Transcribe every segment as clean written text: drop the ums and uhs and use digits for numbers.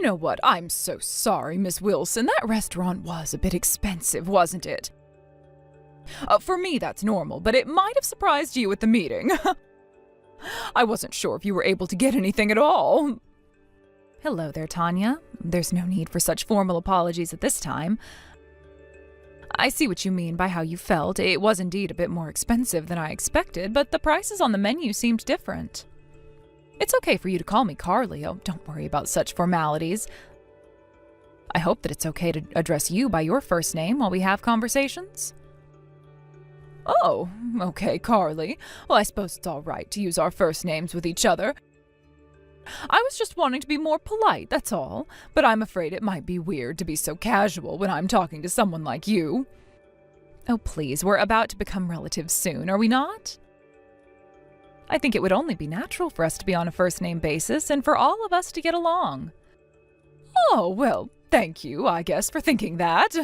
You know what? I'm so sorry, Miss Wilson. That restaurant was a bit expensive, wasn't it? For me, that's normal, but it might have surprised you at the meeting. I wasn't sure if you were able to get anything at all. Hello there, Tanya. There's no need for such formal apologies at this time. I see what you mean by how you felt. It was indeed a bit more expensive than I expected, but the prices on the menu seemed different. It's okay for you to call me Carly. Oh, don't worry about such formalities. I hope that it's okay to address you by your first name while we have conversations. Oh, okay, Carly. Well, I suppose it's all right to use our first names with each other. I was just wanting to be more polite, that's all, but I'm afraid it might be weird to be so casual when I'm talking to someone like you. Oh, please, we're about to become relatives soon, are we not? I think it would only be natural for us to be on a first-name basis and for all of us to get along. Oh, well, thank you, I guess, for thinking that.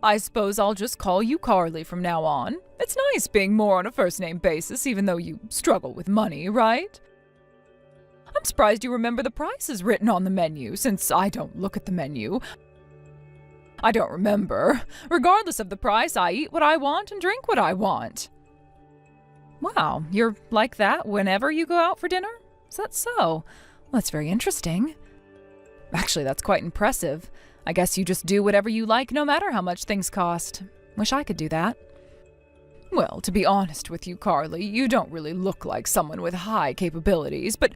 I suppose I'll just call you Carly from now on. It's nice being more on a first-name basis, even though you struggle with money, right? I'm surprised you remember the prices written on the menu, since I don't look at the menu. I don't remember. Regardless of the price, I eat what I want and drink what I want. Wow, you're like that whenever you go out for dinner? Is that so? Well, that's very interesting. Actually, that's quite impressive. I guess you just do whatever you like no matter how much things cost. Wish I could do that. Well, to be honest with you, Carly, you don't really look like someone with high capabilities, but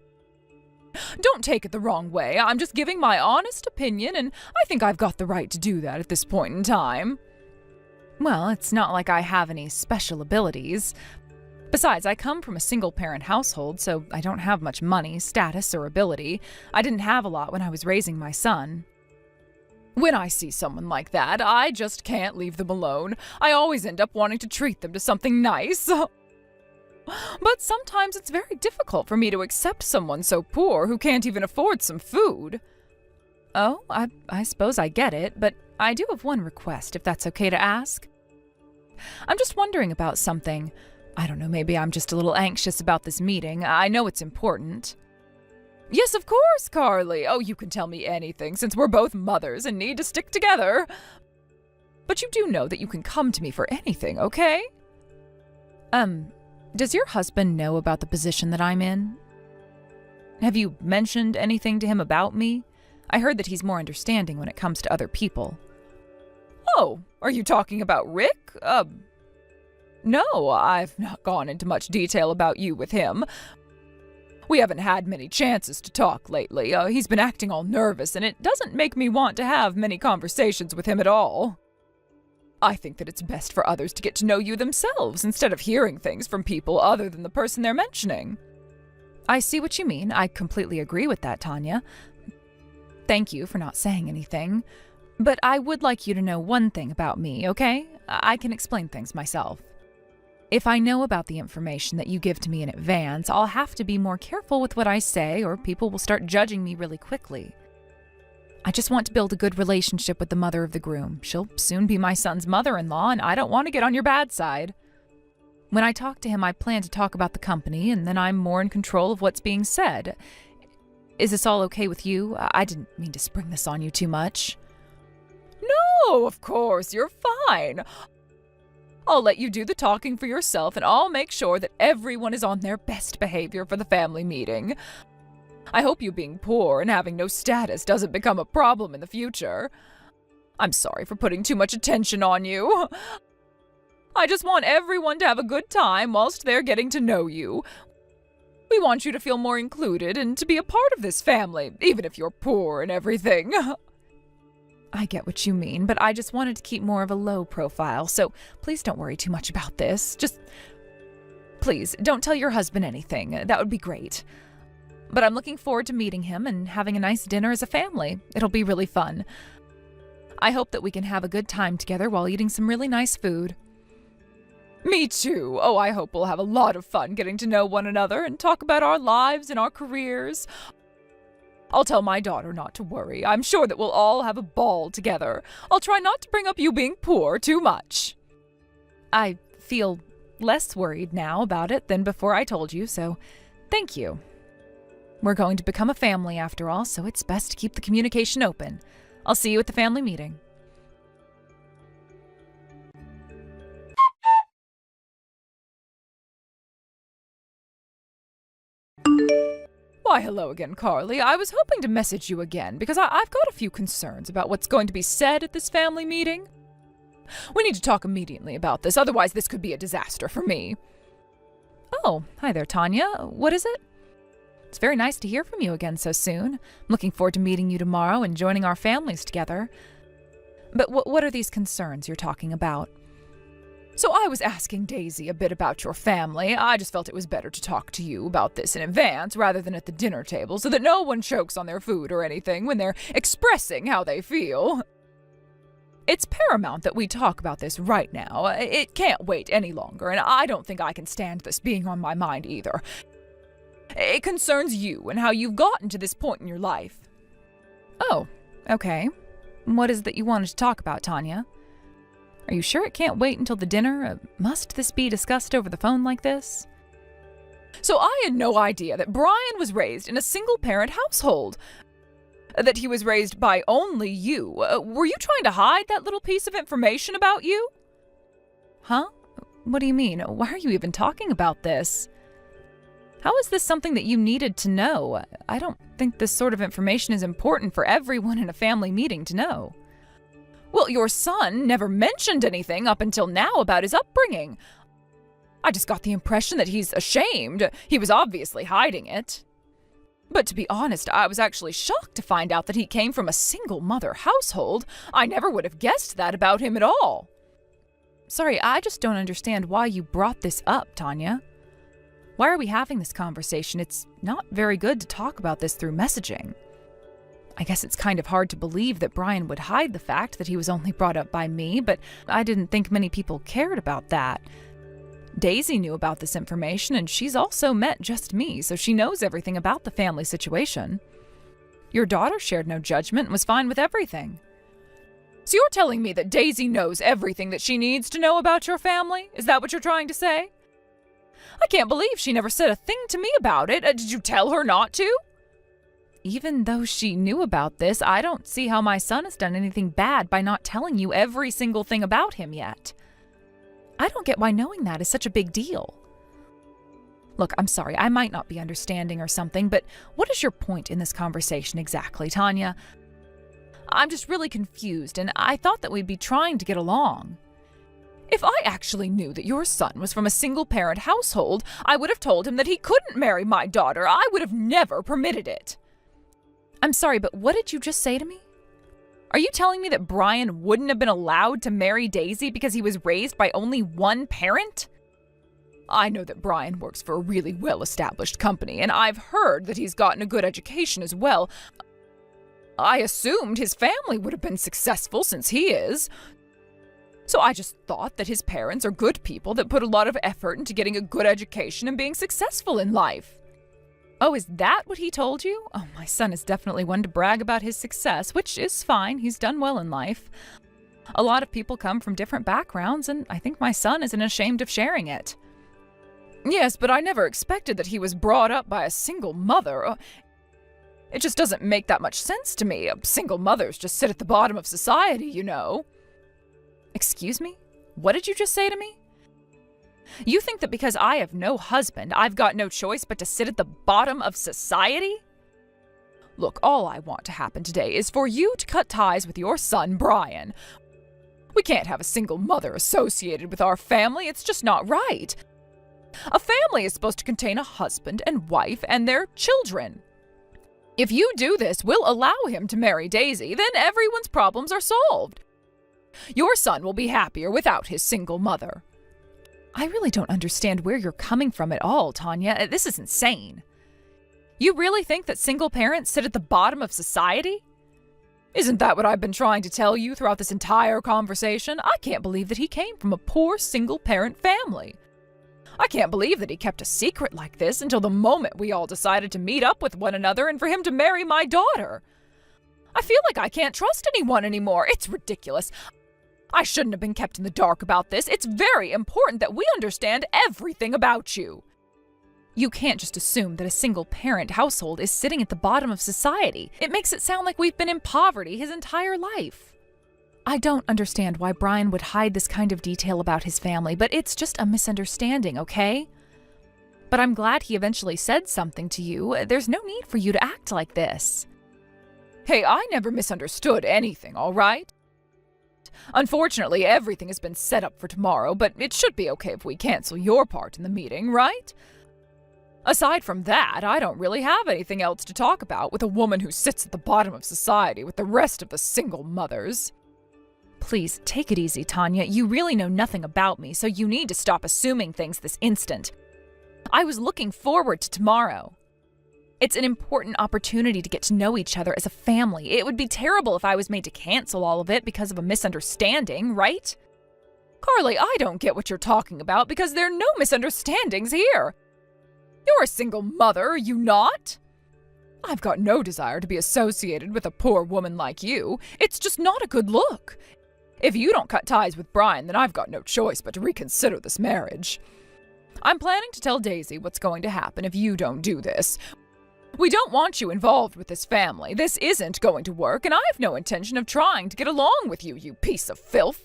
don't take it the wrong way. I'm just giving my honest opinion, and I think I've got the right to do that at this point in time. Well, it's not like I have any special abilities. Besides, I come from a single-parent household, so I don't have much money, status, or ability. I didn't have a lot when I was raising my son. When I see someone like that, I just can't leave them alone. I always end up wanting to treat them to something nice. But sometimes it's very difficult for me to accept someone so poor who can't even afford some food. Oh, I suppose I get it, but I do have one request, if that's okay to ask. I'm just wondering about something. I don't know, maybe I'm just a little anxious about this meeting. I know it's important. Yes, of course, Carly. Oh, you can tell me anything, since we're both mothers and need to stick together. But you do know that you can come to me for anything, okay? Does your husband know about the position that I'm in? Have you mentioned anything to him about me? I heard that he's more understanding when it comes to other people. Oh, are you talking about Rick? No, I've not gone into much detail about you with him. We haven't had many chances to talk lately. He's been acting all nervous, and it doesn't make me want to have many conversations with him at all. I think that it's best for others to get to know you themselves instead of hearing things from people other than the person they're mentioning. I see what you mean. I completely agree with that, Tanya. Thank you for not saying anything. But I would like you to know one thing about me, okay? I can explain things myself. If I know about the information that you give to me in advance, I'll have to be more careful with what I say, or people will start judging me really quickly. I just want to build a good relationship with the mother of the groom. She'll soon be my son's mother-in-law, and I don't want to get on your bad side. When I talk to him, I plan to talk about the company, and then I'm more in control of what's being said. Is this all okay with you? I didn't mean to spring this on you too much. No, of course, you're fine. I'll let you do the talking for yourself, and I'll make sure that everyone is on their best behavior for the family meeting. I hope you being poor and having no status doesn't become a problem in the future. I'm sorry for putting too much attention on you. I just want everyone to have a good time whilst they're getting to know you. We want you to feel more included and to be a part of this family, even if you're poor and everything. I get what you mean, but I just wanted to keep more of a low profile, so please don't worry too much about this. Just, please, don't tell your husband anything. That would be great. But I'm looking forward to meeting him and having a nice dinner as a family. It'll be really fun. I hope that we can have a good time together while eating some really nice food. Me too. Oh, I hope we'll have a lot of fun getting to know one another and talk about our lives and our careers. I'll tell my daughter not to worry. I'm sure that we'll all have a ball together. I'll try not to bring up you being poor too much. I feel less worried now about it than before I told you, so thank you. We're going to become a family after all, so it's best to keep the communication open. I'll see you at the family meeting. Why, hello again, Carly. I was hoping to message you again because I've got a few concerns about what's going to be said at this family meeting. We need to talk immediately about this, otherwise this could be a disaster for me. Oh, hi there, Tanya. What is it? It's very nice to hear from you again so soon. I'm looking forward to meeting you tomorrow and joining our families together. But what are these concerns you're talking about? So I was asking Daisy a bit about your family. I just felt it was better to talk to you about this in advance rather than at the dinner table so that no one chokes on their food or anything when they're expressing how they feel. It's paramount that we talk about this right now. It can't wait any longer, and I don't think I can stand this being on my mind either. It concerns you and how you've gotten to this point in your life. Oh, okay. What is it that you wanted to talk about, Tanya? Are you sure it can't wait until the dinner? Must this be discussed over the phone like this? So I had no idea that Brian was raised in a single-parent household. That he was raised by only you. Were you trying to hide that little piece of information about you? Huh? What do you mean? Why are you even talking about this? How is this something that you needed to know? I don't think this sort of information is important for everyone in a family meeting to know. Well, your son never mentioned anything up until now about his upbringing. I just got the impression that he's ashamed. He was obviously hiding it. But to be honest, I was actually shocked to find out that he came from a single-mother household. I never would have guessed that about him at all. Sorry, I just don't understand why you brought this up, Tanya. Why are we having this conversation? It's not very good to talk about this through messaging. I guess it's kind of hard to believe that Brian would hide the fact that he was only brought up by me, but I didn't think many people cared about that. Daisy knew about this information, and she's also met just me, so she knows everything about the family situation. Your daughter shared no judgment and was fine with everything. So you're telling me that Daisy knows everything that she needs to know about your family? Is that what you're trying to say? I can't believe she never said a thing to me about it. Did you tell her not to? Even though she knew about this, I don't see how my son has done anything bad by not telling you every single thing about him yet. I don't get why knowing that is such a big deal. Look, I'm sorry, I might not be understanding or something, but what is your point in this conversation exactly, Tanya? I'm just really confused, and I thought that we'd be trying to get along. If I actually knew that your son was from a single-parent household, I would have told him that he couldn't marry my daughter. I would have never permitted it. I'm sorry, but what did you just say to me? Are you telling me that Brian wouldn't have been allowed to marry Daisy because he was raised by only one parent? I know that Brian works for a really well-established company, and I've heard that he's gotten a good education as well. I assumed his family would have been successful since he is. So I just thought that his parents are good people that put a lot of effort into getting a good education and being successful in life. Oh, is that what he told you? Oh, my son is definitely one to brag about his success, which is fine. He's done well in life. A lot of people come from different backgrounds, and I think my son isn't ashamed of sharing it. Yes, but I never expected that he was brought up by a single mother. It just doesn't make that much sense to me. Single mothers just sit at the bottom of society, you know. Excuse me? What did you just say to me? You think that because I have no husband, I've got no choice but to sit at the bottom of society? Look, all I want to happen today is for you to cut ties with your son, Brian. We can't have a single mother associated with our family. It's just not right. A family is supposed to contain a husband and wife and their children. If you do this, we'll allow him to marry Daisy, then everyone's problems are solved. Your son will be happier without his single mother. I really don't understand where you're coming from at all, Tanya. This is insane. You really think that single parents sit at the bottom of society? Isn't that what I've been trying to tell you throughout this entire conversation? I can't believe that he came from a poor single-parent family. I can't believe that he kept a secret like this until the moment we all decided to meet up with one another and for him to marry my daughter. I feel like I can't trust anyone anymore. It's ridiculous. I shouldn't have been kept in the dark about this. It's very important that we understand everything about you. You can't just assume that a single-parent household is sitting at the bottom of society. It makes it sound like we've been in poverty his entire life. I don't understand why Brian would hide this kind of detail about his family, but it's just a misunderstanding, okay? But I'm glad he eventually said something to you. There's no need for you to act like this. Hey, I never misunderstood anything, all right? Unfortunately, everything has been set up for tomorrow, but it should be okay if we cancel your part in the meeting, right? Aside from that, I don't really have anything else to talk about with a woman who sits at the bottom of society with the rest of the single mothers. Please, take it easy, Tanya. You really know nothing about me, so you need to stop assuming things this instant. I was looking forward to tomorrow. It's an important opportunity to get to know each other as a family. It would be terrible if I was made to cancel all of it because of a misunderstanding, right? Carly, I don't get what you're talking about because there are no misunderstandings here. You're a single mother, are you not? I've got no desire to be associated with a poor woman like you. It's just not a good look. If you don't cut ties with Brian, then I've got no choice but to reconsider this marriage. I'm planning to tell Daisy what's going to happen if you don't do this. We don't want you involved with this family. This isn't going to work, and I have no intention of trying to get along with you, you piece of filth.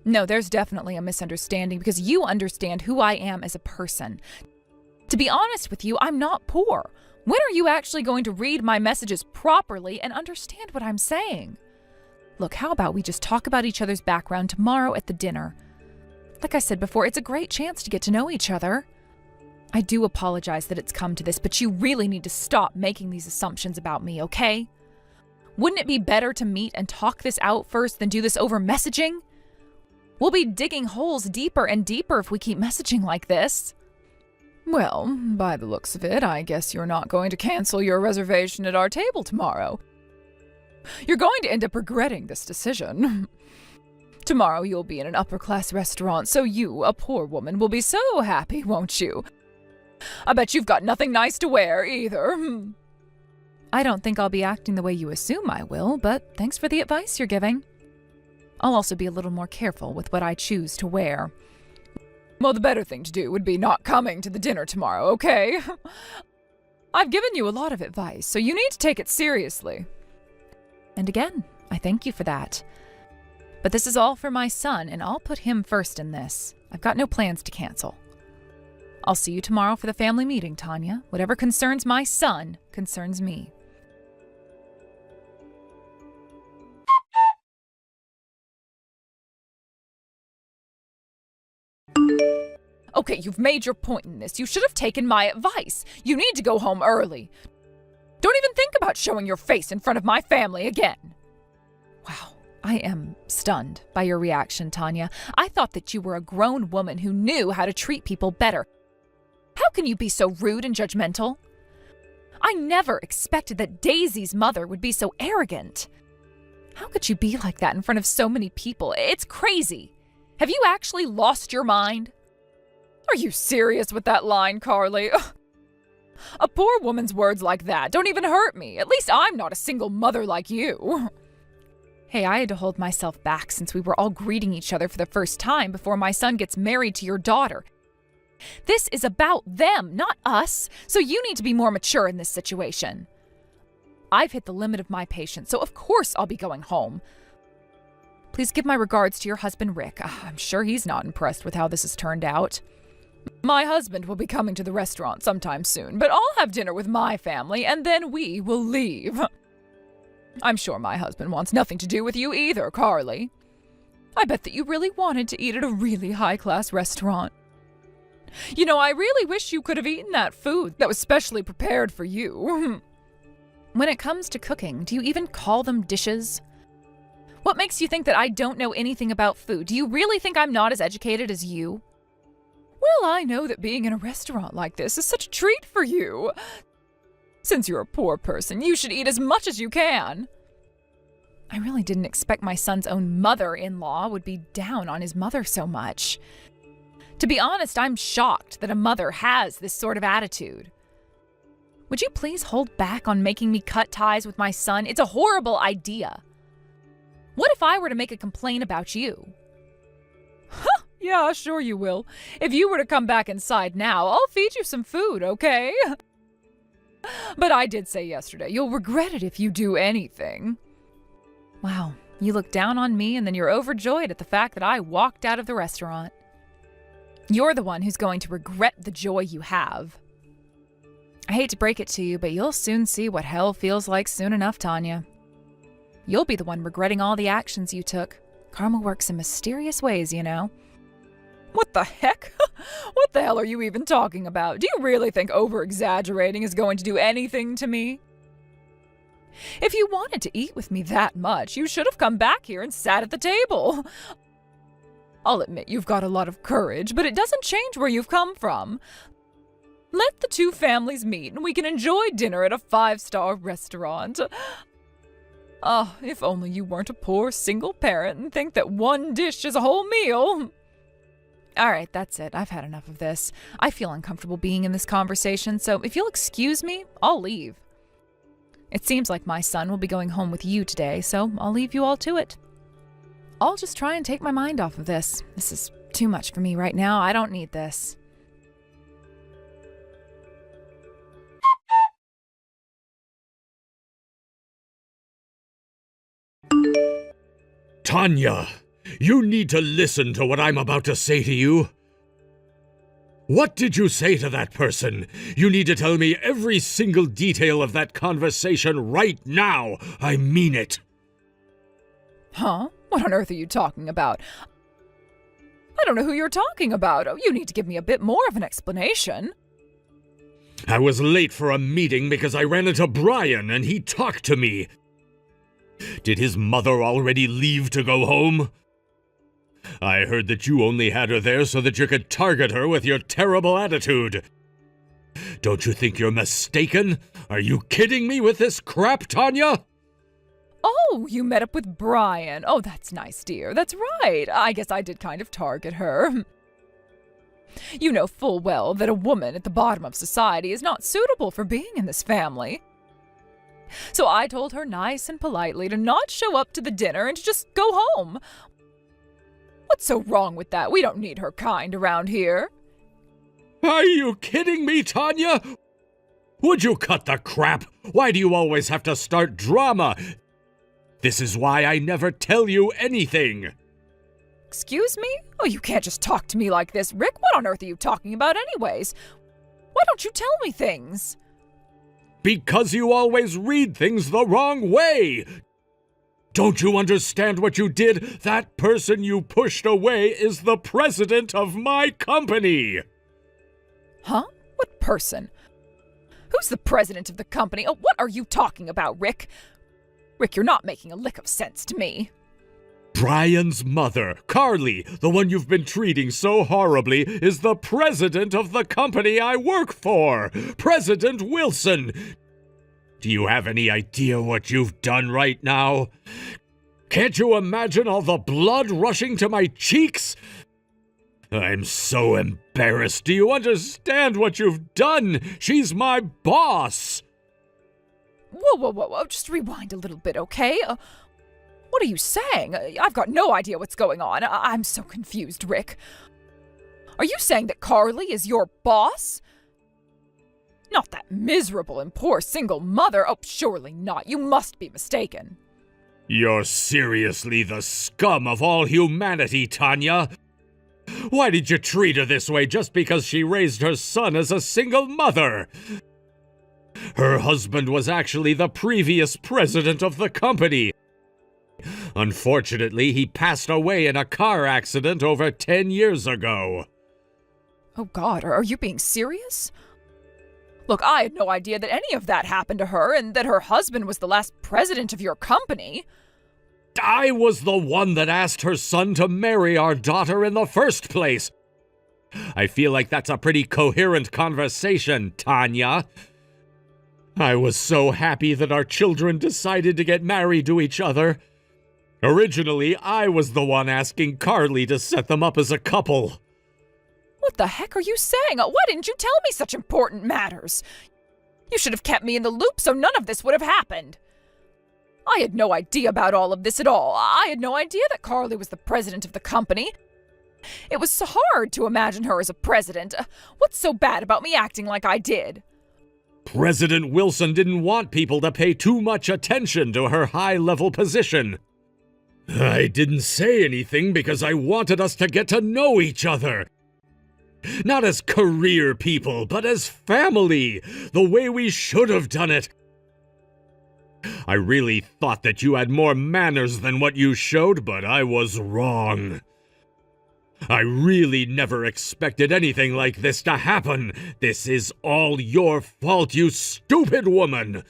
No, there's definitely a misunderstanding because you understand who I am as a person. To be honest with you, I'm not poor. When are you actually going to read my messages properly and understand what I'm saying? Look, how about we just talk about each other's background tomorrow at the dinner? Like I said before, it's a great chance to get to know each other. I do apologize that it's come to this, but you really need to stop making these assumptions about me, okay? Wouldn't it be better to meet and talk this out first than do this over messaging? We'll be digging holes deeper and deeper if we keep messaging like this. Well, by the looks of it, I guess you're not going to cancel your reservation at our table tomorrow. You're going to end up regretting this decision. Tomorrow you'll be in an upper-class restaurant, so you, a poor woman, will be so happy, won't you? I bet you've got nothing nice to wear, either. I don't think I'll be acting the way you assume I will, but thanks for the advice you're giving. I'll also be a little more careful with what I choose to wear. Well, the better thing to do would be not coming to the dinner tomorrow, okay? I've given you a lot of advice, so you need to take it seriously. And again, I thank you for that. But this is all for my son, and I'll put him first in this. I've got no plans to cancel. I'll see you tomorrow for the family meeting, Tanya. Whatever concerns my son concerns me. Okay, you've made your point in this. You should have taken my advice. You need to go home early. Don't even think about showing your face in front of my family again. Wow, I am stunned by your reaction, Tanya. I thought that you were a grown woman who knew how to treat people better. How can you be so rude and judgmental? I never expected that Daisy's mother would be so arrogant. How could you be like that in front of so many people? It's crazy. Have you actually lost your mind? Are you serious with that line, Carly? A poor woman's words like that don't even hurt me. At least I'm not a single mother like you. Hey, I had to hold myself back since we were all greeting each other for the first time before my son gets married to your daughter. This is about them, not us, so you need to be more mature in this situation. I've hit the limit of my patience, so of course I'll be going home. Please give my regards to your husband, Rick. I'm sure he's not impressed with how this has turned out. My husband will be coming to the restaurant sometime soon, but I'll have dinner with my family and then we will leave. I'm sure my husband wants nothing to do with you either, Carly. I bet that you really wanted to eat at a really high-class restaurant. You know, I really wish you could have eaten that food that was specially prepared for you. When it comes to cooking, do you even call them dishes? What makes you think that I don't know anything about food? Do you really think I'm not as educated as you? Well, I know that being in a restaurant like this is such a treat for you. Since you're a poor person, you should eat as much as you can. I really didn't expect my son's own mother-in-law would be down on his mother so much. To be honest, I'm shocked that a mother has this sort of attitude. Would you please hold back on making me cut ties with my son? It's a horrible idea. What if I were to make a complaint about you? Huh, Yeah, sure you will. If you were to come back inside now, I'll feed you some food, okay? But I did say yesterday, you'll regret it if you do anything. Wow, you look down on me and then you're overjoyed at the fact that I walked out of the restaurant. You're the one who's going to regret the joy you have. I hate to break it to you, but you'll soon see what hell feels like soon enough, Tanya. You'll be the one regretting all the actions you took. Karma works in mysterious ways, you know. What the heck? What the hell are you even talking about? Do you really think over-exaggerating is going to do anything to me? If you wanted to eat with me that much, you should have come back here and sat at the table. I'll admit you've got a lot of courage, but it doesn't change where you've come from. Let the two families meet and we can enjoy dinner at a 5-star restaurant. Oh, if only you weren't a poor single parent and think that one dish is a whole meal. All right, that's it. I've had enough of this. I feel uncomfortable being in this conversation, so if you'll excuse me, I'll leave. It seems like my son will be going home with you today, so I'll leave you all to it. I'll just try and take my mind off of this. This is too much for me right now. I don't need this. Tanya, you need to listen to what I'm about to say to you. What did you say to that person? You need to tell me every single detail of that conversation right now. I mean it. Huh? What on earth are you talking about? I don't know who you're talking about. You need to give me a bit more of an explanation. I was late for a meeting because I ran into Brian and he talked to me. Did his mother already leave to go home? I heard that you only had her there so that you could target her with your terrible attitude. Don't you think you're mistaken? Are you kidding me with this crap, Tanya? Oh, you met up with Brian. Oh, that's nice, dear. That's right. I guess I did kind of target her. You know full well that a woman at the bottom of society is not suitable for being in this family. So I told her nice and politely to not show up to the dinner and to just go home. What's so wrong with that? We don't need her kind around here. Are you kidding me, Tanya? Would you cut the crap? Why do you always have to start drama? This is why I never tell you anything. Excuse me? Oh, you can't just talk to me like this. Rick, what on earth are you talking about anyways? Why don't you tell me things? Because you always read things the wrong way. Don't you understand what you did? That person you pushed away is the president of my company. Huh? What person? Who's the president of the company? Oh, what are you talking about, Rick? Rick, you're not making a lick of sense to me. Brian's mother, Carly, the one you've been treating so horribly, is the president of the company I work for. President Wilson. Do you have any idea what you've done right now? Can't you imagine all the blood rushing to my cheeks? I'm so embarrassed. Do you understand what you've done? She's my boss. Whoa. Just rewind a little bit, okay? What are you saying? I've got no idea what's going on. I'm so confused, Rick. Are you saying that Carly is your boss? Not that miserable and poor single mother. Oh, surely not. You must be mistaken. You're seriously the scum of all humanity, Tanya. Why did you treat her this way just because she raised her son as a single mother? Her husband was actually the previous president of the company. Unfortunately, he passed away in a car accident over 10 years ago. Oh God, are you being serious? Look, I had no idea that any of that happened to her and that her husband was the last president of your company. I was the one that asked her son to marry our daughter in the first place. I feel like that's a pretty coherent conversation, Tanya. I was so happy that our children decided to get married to each other. Originally, I was the one asking Carly to set them up as a couple. What the heck are you saying? Why didn't you tell me such important matters? You should have kept me in the loop so none of this would have happened. I had no idea about all of this at all. I had no idea that Carly was the president of the company. It was so hard to imagine her as a president. What's so bad about me acting like I did? President Wilson didn't want people to pay too much attention to her high-level position. I didn't say anything because I wanted us to get to know each other. Not as career people, but as family, the way we should have done it. I really thought that you had more manners than what you showed, but I was wrong. I really never expected anything like this to happen. This is all your fault, you stupid woman.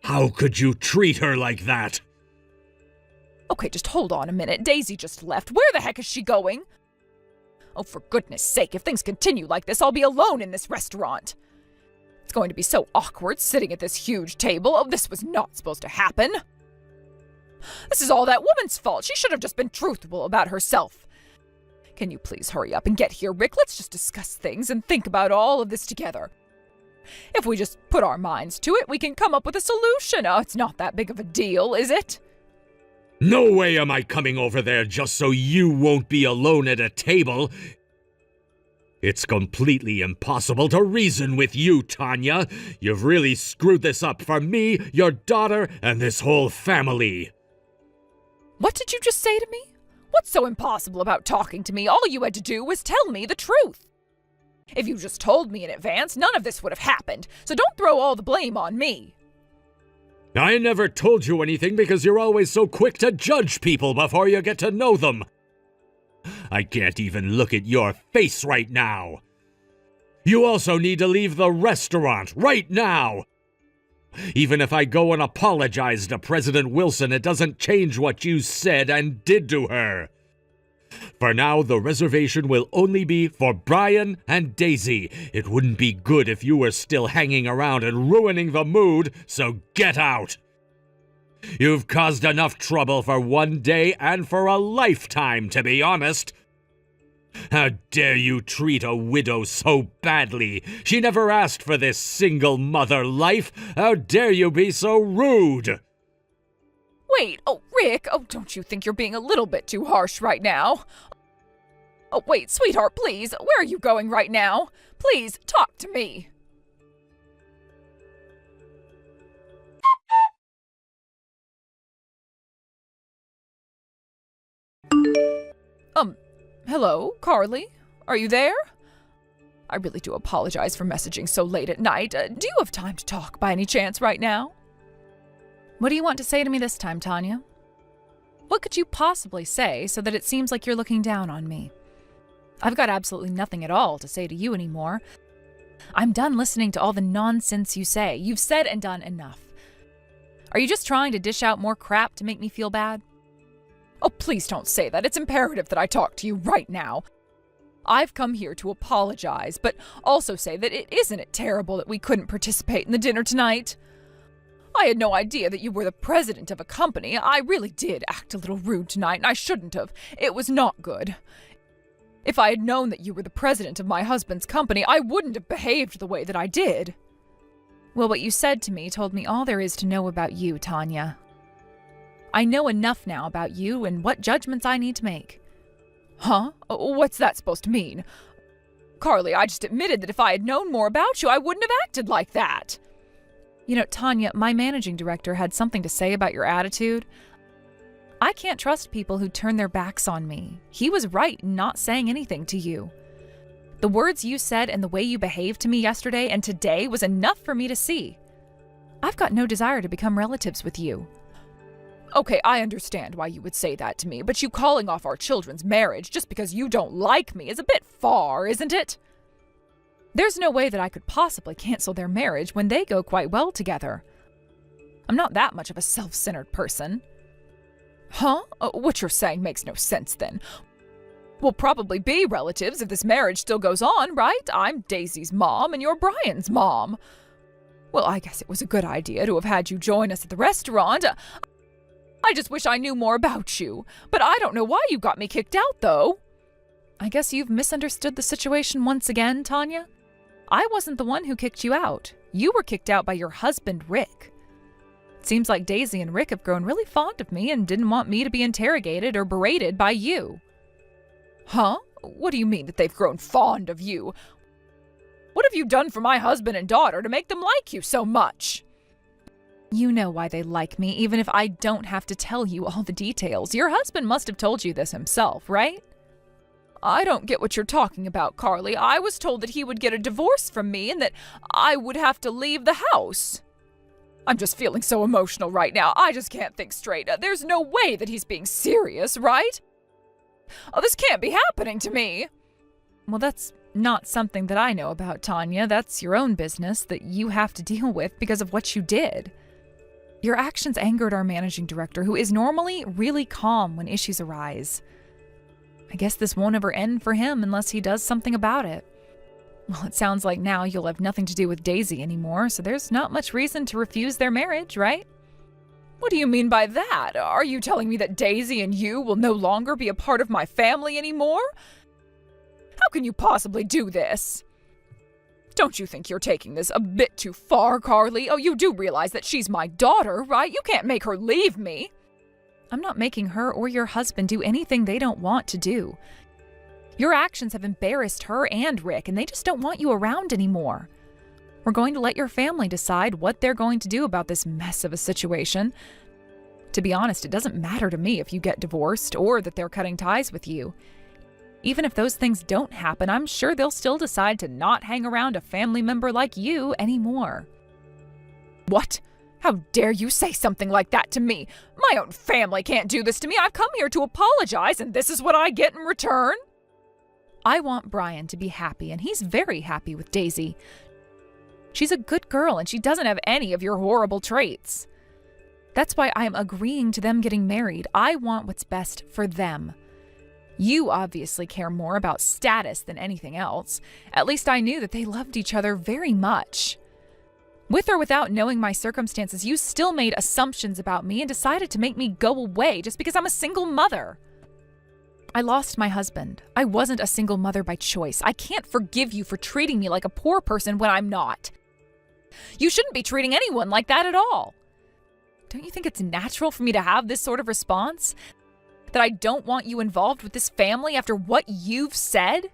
How could you treat her like that? Okay, just hold on a minute. Daisy just left. Where the heck is she going? Oh, for goodness sake, if things continue like this, I'll be alone in this restaurant. It's going to be so awkward sitting at this huge table. Oh, this was not supposed to happen. This is all that woman's fault. She should have just been truthful about herself. Can you please hurry up and get here, Rick? Let's just discuss things and think about all of this together. If we just put our minds to it, we can come up with a solution. Oh, it's not that big of a deal, is it? No way am I coming over there just so you won't be alone at a table. It's completely impossible to reason with you, Tanya. You've really screwed this up for me, your daughter, and this whole family. What did you just say to me? What's so impossible about talking to me? All you had to do was tell me the truth. If you just told me in advance, none of this would have happened, so don't throw all the blame on me. I never told you anything because you're always so quick to judge people before you get to know them. I can't even look at your face right now. You also need to leave the restaurant right now. Even if I go and apologize to President Wilson, it doesn't change what you said and did to her. For now, the reservation will only be for Brian and Daisy. It wouldn't be good if you were still hanging around and ruining the mood, so get out. You've caused enough trouble for one day and for a lifetime, to be honest. How dare you treat a widow so badly? She never asked for this single mother life. How dare you be so rude? Wait, Rick, don't you think you're being a little bit too harsh right now? Oh, wait, sweetheart, please, where are you going right now? Please, talk to me. Hello, Carly? Are you there? I really do apologize for messaging so late at night. Do you have time to talk by any chance right now? What do you want to say to me this time, Tanya? What could you possibly say so that it seems like you're looking down on me? I've got absolutely nothing at all to say to you anymore. I'm done listening to all the nonsense you say. You've said and done enough. Are you just trying to dish out more crap to make me feel bad? Oh, please don't say that. It's imperative that I talk to you right now. I've come here to apologize, but also say that isn't it terrible that we couldn't participate in the dinner tonight? I had no idea that you were the president of a company. I really did act a little rude tonight, and I shouldn't have. It was not good. If I had known that you were the president of my husband's company, I wouldn't have behaved the way that I did. Well, what you said to me told me all there is to know about you, Tanya. I know enough now about you and what judgments I need to make. Huh? What's that supposed to mean? Carly, I just admitted that if I had known more about you, I wouldn't have acted like that. You know, Tanya, my managing director had something to say about your attitude. I can't trust people who turn their backs on me. He was right in not saying anything to you. The words you said and the way you behaved to me yesterday and today was enough for me to see. I've got no desire to become relatives with you. Okay, I understand why you would say that to me, but you calling off our children's marriage just because you don't like me is a bit far, isn't it? There's no way that I could possibly cancel their marriage when they go quite well together. I'm not that much of a self-centered person. Huh? What you're saying makes no sense then. We'll probably be relatives if this marriage still goes on, right? I'm Daisy's mom and you're Brian's mom. Well, I guess it was a good idea to have had you join us at the restaurant. I just wish I knew more about you. But I don't know why you got me kicked out, though. I guess you've misunderstood the situation once again, Tanya. I wasn't the one who kicked you out. You were kicked out by your husband, Rick. It seems like Daisy and Rick have grown really fond of me and didn't want me to be interrogated or berated by you. Huh? What do you mean that they've grown fond of you? What have you done for my husband and daughter to make them like you so much? You know why they like me, even if I don't have to tell you all the details. Your husband must have told you this himself, right? I don't get what you're talking about, Carly. I was told that he would get a divorce from me and that I would have to leave the house. I'm just feeling so emotional right now. I just can't think straight. There's no way that he's being serious, right? Oh, this can't be happening to me. Well, that's not something that I know about, Tanya. That's your own business that you have to deal with because of what you did. Your actions angered our managing director, who is normally really calm when issues arise. I guess this won't ever end for him unless he does something about it. Well, it sounds like now you'll have nothing to do with Daisy anymore, so there's not much reason to refuse their marriage, right? What do you mean by that? Are you telling me that Daisy and you will no longer be a part of my family anymore? How can you possibly do this? Don't you think you're taking this a bit too far, Carly? Oh, you do realize that she's my daughter, right? You can't make her leave me. I'm not making her or your husband do anything they don't want to do. Your actions have embarrassed her and Rick, and they just don't want you around anymore. We're going to let your family decide what they're going to do about this mess of a situation. To be honest, it doesn't matter to me if you get divorced or that they're cutting ties with you. Even if those things don't happen, I'm sure they'll still decide to not hang around a family member like you anymore. What? How dare you say something like that to me? My own family can't do this to me. I've come here to apologize, and this is what I get in return? I want Brian to be happy, and he's very happy with Daisy. She's a good girl, and she doesn't have any of your horrible traits. That's why I'm agreeing to them getting married. I want what's best for them. You obviously care more about status than anything else. At least I knew that they loved each other very much. With or without knowing my circumstances, you still made assumptions about me and decided to make me go away just because I'm a single mother. I lost my husband. I wasn't a single mother by choice. I can't forgive you for treating me like a poor person when I'm not. You shouldn't be treating anyone like that at all. Don't you think it's natural for me to have this sort of response? That I don't want you involved with this family after what you've said?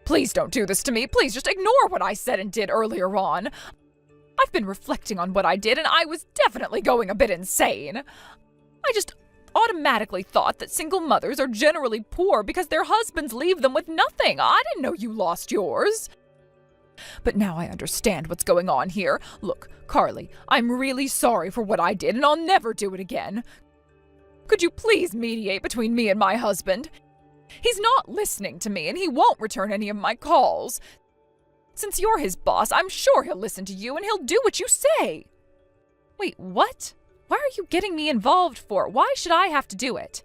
Please don't do this to me. Please just ignore what I said and did earlier on. I've been reflecting on what I did, and I was definitely going a bit insane. I just automatically thought that single mothers are generally poor because their husbands leave them with nothing. I didn't know you lost yours. But now I understand what's going on here. Look, Carly, I'm really sorry for what I did, and I'll never do it again. Could you please mediate between me and my husband? He's not listening to me, and he won't return any of my calls. Since you're his boss, I'm sure he'll listen to you and he'll do what you say. Wait, what? Why are you getting me involved for? Why should I have to do it?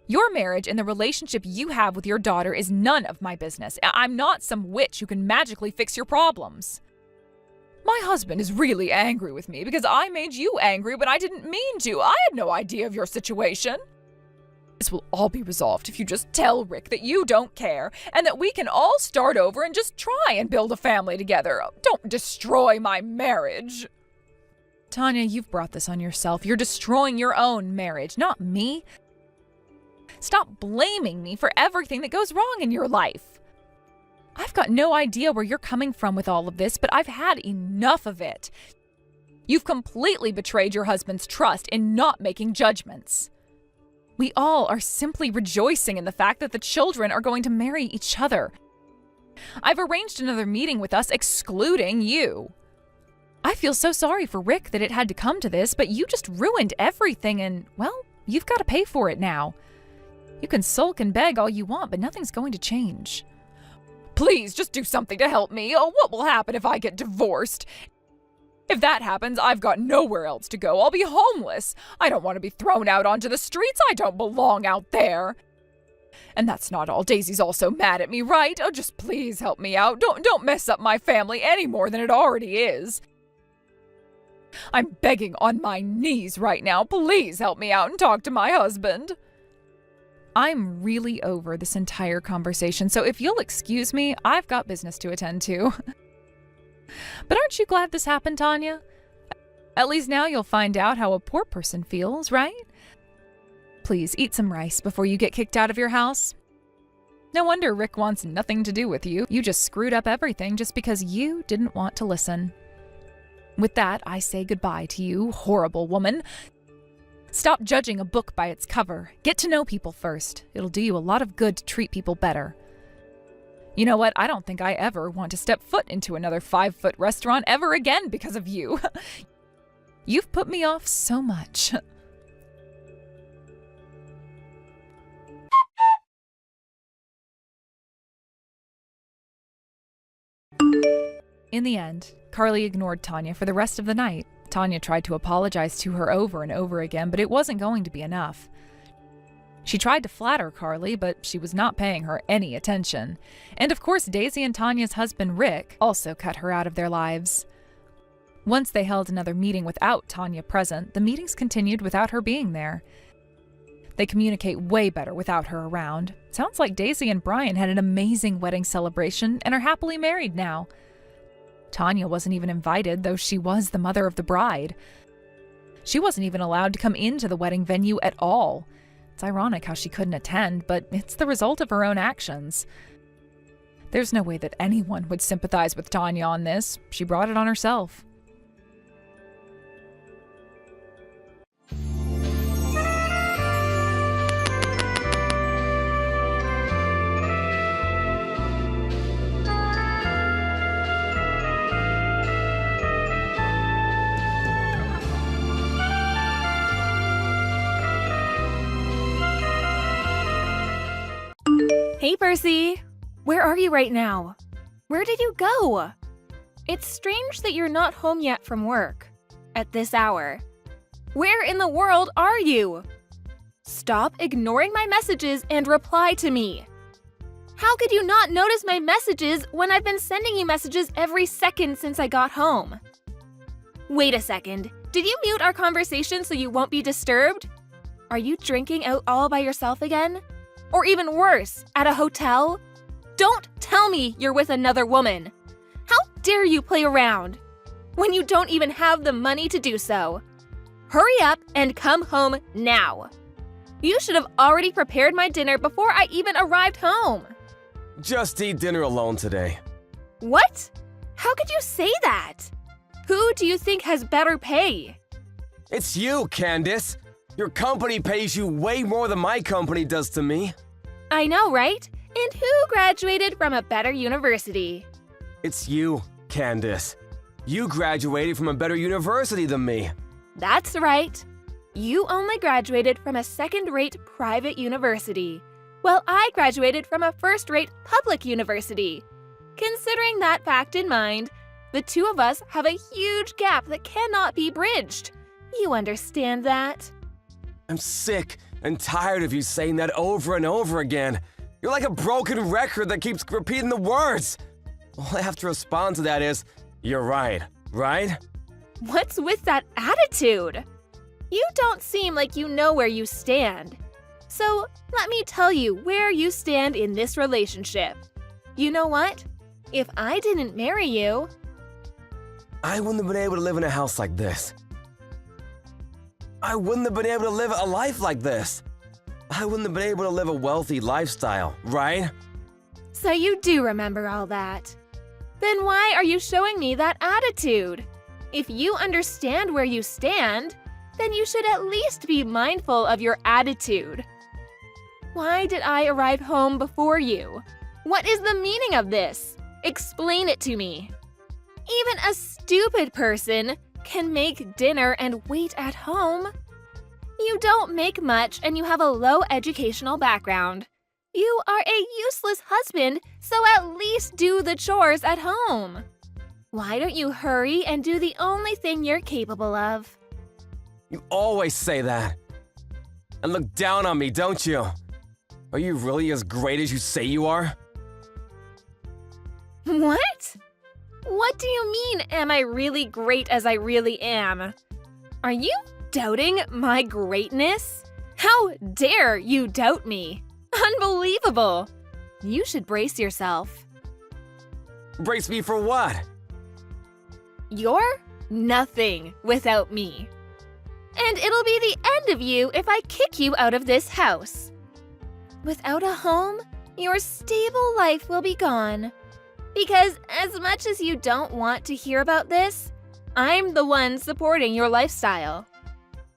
Your marriage and the relationship you have with your daughter is none of my business. I'm not some witch who can magically fix your problems. My husband is really angry with me because I made you angry when I didn't mean to. I had no idea of your situation. This will all be resolved if you just tell Rick that you don't care and that we can all start over and just try and build a family together. Don't destroy my marriage. Tanya, you've brought this on yourself. You're destroying your own marriage, not me. Stop blaming me for everything that goes wrong in your life. I've got no idea where you're coming from with all of this, but I've had enough of it. You've completely betrayed your husband's trust in not making judgments. We all are simply rejoicing in the fact that the children are going to marry each other. I've arranged another meeting with us excluding you. I feel so sorry for Rick that it had to come to this, but you just ruined everything and, well, you've got to pay for it now. You can sulk and beg all you want, but nothing's going to change. Please, just do something to help me. Oh, what will happen if I get divorced? If that happens, I've got nowhere else to go. I'll be homeless. I don't want to be thrown out onto the streets. I don't belong out there. And that's not all. Daisy's also mad at me, right? Oh, just please help me out. Don't mess up my family any more than it already is. I'm begging on my knees right now. Please help me out and talk to my husband. I'm really over this entire conversation, so if you'll excuse me, I've got business to attend to. But aren't you glad this happened, Tanya? At least now you'll find out how a poor person feels, right? Please eat some rice before you get kicked out of your house. No wonder Rick wants nothing to do with you. You just screwed up everything just because you didn't want to listen. With that, I say goodbye to you, horrible woman. Stop judging a book by its cover. Get to know people first. It'll do you a lot of good to treat people better. You know what? I don't think I ever want to step foot into another 5-foot restaurant ever again because of you. You've put me off so much. In the end, Carly ignored Tanya for the rest of the night. Tanya tried to apologize to her over and over again, but it wasn't going to be enough. She tried to flatter Carly, but she was not paying her any attention. And of course, Daisy and Tanya's husband, Rick, also cut her out of their lives. Once they held another meeting without Tanya present, the meetings continued without her being there. They communicate way better without her around. Sounds like Daisy and Brian had an amazing wedding celebration and are happily married now. Tanya wasn't even invited, though she was the mother of the bride. She wasn't even allowed to come into the wedding venue at all. It's ironic how she couldn't attend, but it's the result of her own actions. There's no way that anyone would sympathize with Tanya on this. She brought it on herself. Hey, Percy! Where are you right now? Where did you go? It's strange that you're not home yet from work. At this hour. Where in the world are you? Stop ignoring my messages and reply to me. How could you not notice my messages when I've been sending you messages every second since I got home? Wait a second. Did you mute our conversation so you won't be disturbed? Are you drinking out all by yourself again? Or even worse, at a hotel? Don't tell me you're with another woman. How dare you play around when you don't even have the money to do so? Hurry up and come home now. You should have already prepared my dinner before I even arrived home. Just eat dinner alone today. What? How could you say that? Who do you think has better pay? It's you, Candace. Your company pays you way more than my company does to me. I know, right? And who graduated from a better university? It's you, Candace. You graduated from a better university than me. That's right. You only graduated from a second-rate private university, while I graduated from a first-rate public university. Considering that fact in mind, the two of us have a huge gap that cannot be bridged. You understand that? I'm sick and tired of you saying that over and over again. You're like a broken record that keeps repeating the words. All I have to respond to that is, you're right, right? What's with that attitude? You don't seem like you know where you stand. So let me tell you where you stand in this relationship. You know what? If I didn't marry you, I wouldn't have been able to live in a house like this. I wouldn't have been able to live a life like this. I wouldn't have been able to live a wealthy lifestyle, right? So you do remember all that. Then why are you showing me that attitude? If you understand where you stand, then you should at least be mindful of your attitude. Why did I arrive home before you? What is the meaning of this? Explain it to me. Even a stupid person can make dinner and wait at home. You don't make much and you have a low educational background. You are a useless husband, so at least do the chores at home. Why don't you hurry and do the only thing you're capable of? You always say that. And look down on me, don't you? Are you really as great as you say you are? What? What do you mean, am I really great as I really am? Are you doubting my greatness? How dare you doubt me? Unbelievable! You should brace yourself. Brace me for what? You're nothing without me. And it'll be the end of you if I kick you out of this house. Without a home, Your stable life will be gone. Because as much as you don't want to hear about this, I'm the one supporting your lifestyle.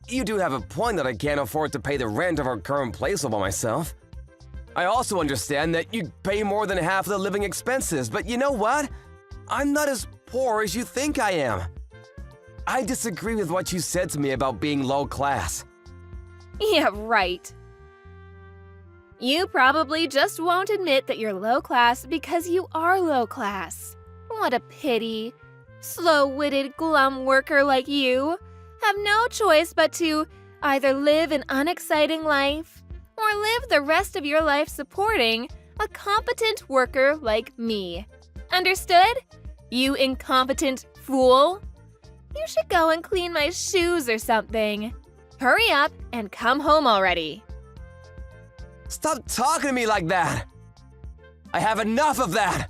You do have a point that I can't afford to pay the rent of our current place all by myself. I also understand that you pay more than half of the living expenses, but you know what? I'm not as poor as you think I am. I disagree with what you said to me about being low class. Yeah, right. You probably just won't admit that you're low class because you are low class. What a pity. Slow-witted, glum worker like you have no choice but to either live an unexciting life or live the rest of your life supporting a competent worker like me. Understood? You incompetent fool? You should go and clean my shoes or something. Hurry up and come home already. Stop talking to me like that! I have enough of that!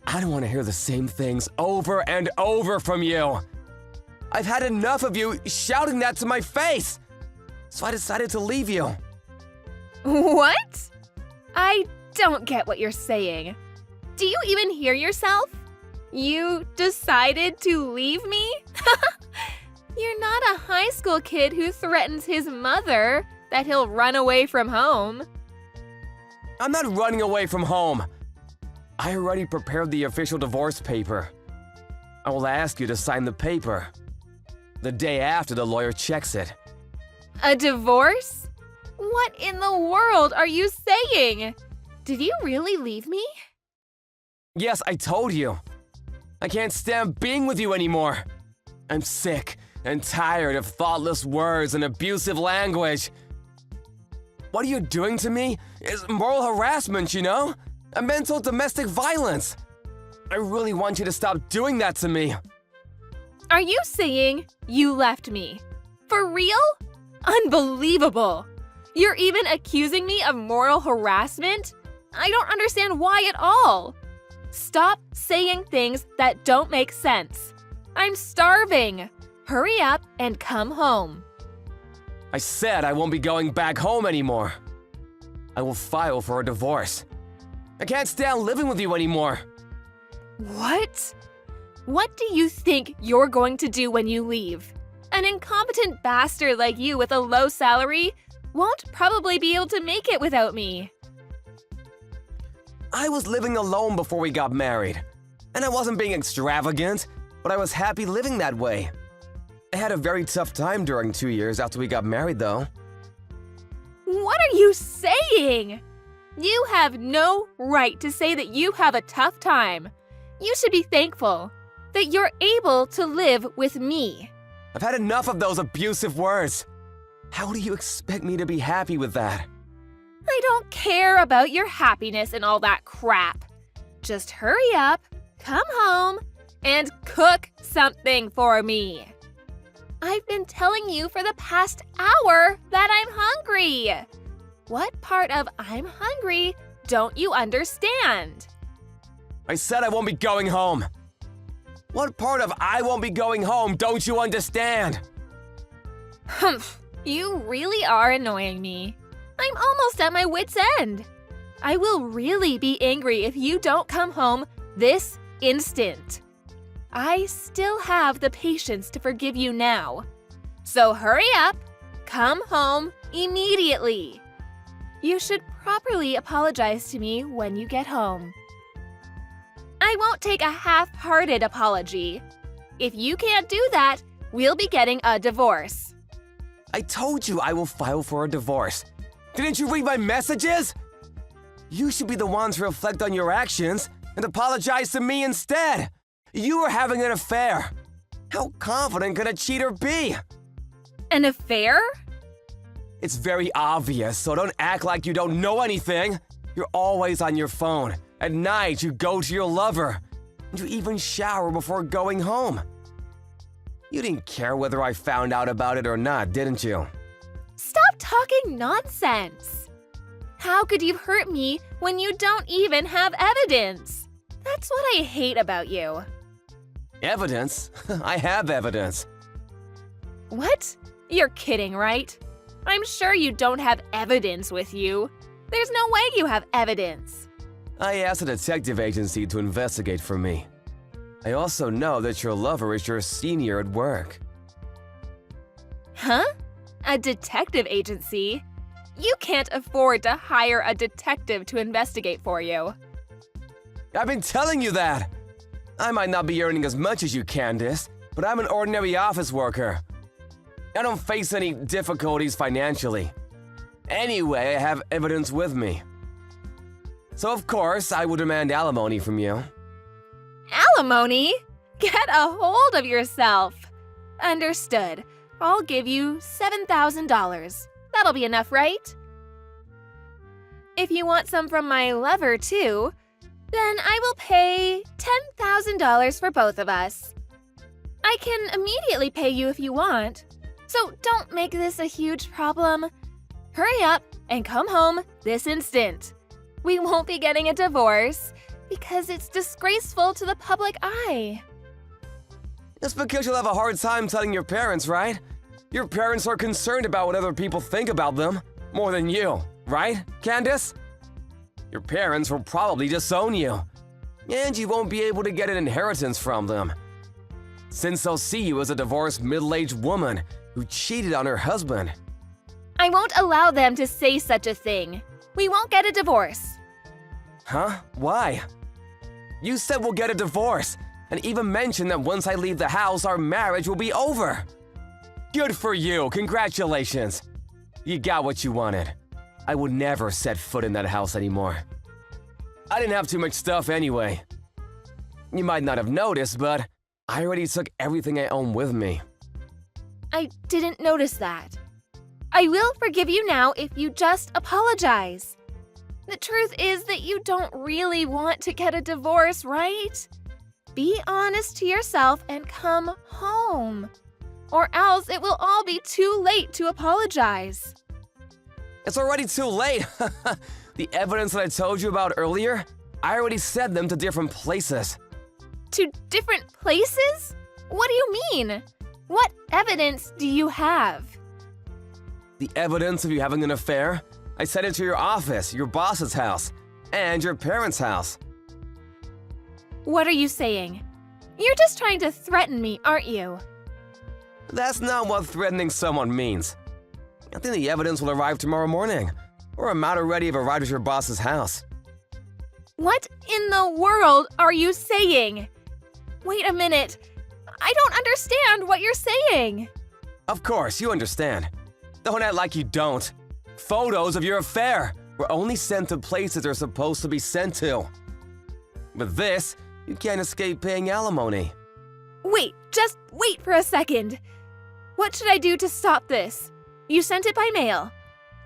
I don't want to hear the same things over and over from you. I've had enough of you shouting that to my face, so I decided to leave you. What? I don't get what you're saying. Do you even hear yourself? You decided to leave me? You're not a high school kid who threatens his mother that he'll run away from home. I'm not running away from home. I already prepared the official divorce paper. I will ask you to sign the paper the day after the lawyer checks it. A divorce? What in the world are you saying? Did you really leave me? Yes, I told you. I can't stand being with you anymore. I'm sick and tired of thoughtless words and abusive language. What you're doing to me is moral harassment, you know? A mental domestic violence. I really want you to stop doing that to me. Are you saying you left me? For real? Unbelievable! You're even accusing me of moral harassment? I don't understand why at all. Stop saying things that don't make sense. I'm starving. Hurry up and come home. I said I won't be going back home anymore. I will file for a divorce. I can't stand living with you anymore. What? What do you think you're going to do when you leave? An incompetent bastard like you with a low salary won't probably be able to make it without me. I was living alone before we got married, and I wasn't being extravagant, but I was happy living that way. I had a very tough time during 2 years after we got married, though. What are you saying? You have no right to say that you have a tough time. You should be thankful that you're able to live with me. I've had enough of those abusive words. How do you expect me to be happy with that? I don't care about your happiness and all that crap. Just hurry up, come home, and cook something for me. I've been telling you for the past hour that I'm hungry. What part of I'm hungry don't you understand? I said I won't be going home. What part of I won't be going home don't you understand? Humph, you really are annoying me. I'm almost at my wit's end. I will really be angry if you don't come home this instant. I still have the patience to forgive you now. So hurry up, come home immediately. You should properly apologize to me when you get home. I won't take a half-hearted apology. If you can't do that, we'll be getting a divorce. I told you I will file for a divorce. Didn't you read my messages? You should be the one to reflect on your actions and apologize to me instead. You were having an affair. How confident could a cheater be? An affair? It's very obvious, so don't act like you don't know anything. You're always on your phone. At night, you go to your lover. And you even shower before going home. You didn't care whether I found out about it or not, didn't you? Stop talking nonsense. How could you hurt me when you don't even have evidence? That's what I hate about you. Evidence? I have evidence. What? You're kidding, right? I'm sure you don't have evidence with you. There's no way you have evidence. I asked a detective agency to investigate for me. I also know that your lover is your senior at work. Huh? A detective agency? You can't afford to hire a detective to investigate for you. I've been telling you that! I might not be earning as much as you, Candace, but I'm an ordinary office worker. I don't face any difficulties financially. Anyway, I have evidence with me. So of course, I will demand alimony from you. Alimony? Get a hold of yourself. Understood. I'll give you $7,000. That'll be enough, right? If you want some from my lover, too, then I will pay $10,000 for both of us. I can immediately pay you if you want, so don't make this a huge problem. Hurry up and come home this instant. We won't be getting a divorce because it's disgraceful to the public eye. That's because you'll have a hard time telling your parents, right? Your parents are concerned about what other people think about them, more than you, right, Candace? Your parents will probably disown you, and you won't be able to get an inheritance from them, since they'll see you as a divorced middle-aged woman who cheated on her husband. I won't allow them to say such a thing. We won't get a divorce. Huh? Why? You said we'll get a divorce, and even mentioned that once I leave the house, our marriage will be over. Good for you, congratulations. You got what you wanted. I would never set foot in that house anymore. I didn't have too much stuff anyway. You might not have noticed, but I already took everything I own with me. I didn't notice that. I will forgive you now if you just apologize. The truth is that you don't really want to get a divorce, right? Be honest to yourself and come home. Or else it will all be too late to apologize. It's already too late. The evidence that I told you about earlier, I already sent them to different places. To different places? What do you mean? What evidence do you have? The evidence of you having an affair, I sent it to your office, your boss's house, and your parents' house. What are you saying? You're just trying to threaten me, aren't you? That's not what threatening someone means. I think the evidence will arrive tomorrow morning, or it might already have arrived at your boss's house. What in the world are you saying? Wait a minute. I don't understand what you're saying. Of course, you understand. Don't act like you don't. Photos of your affair were only sent to places they're supposed to be sent to. With this, you can't escape paying alimony. Wait, just wait for a second. What should I do to stop this? You sent it by mail.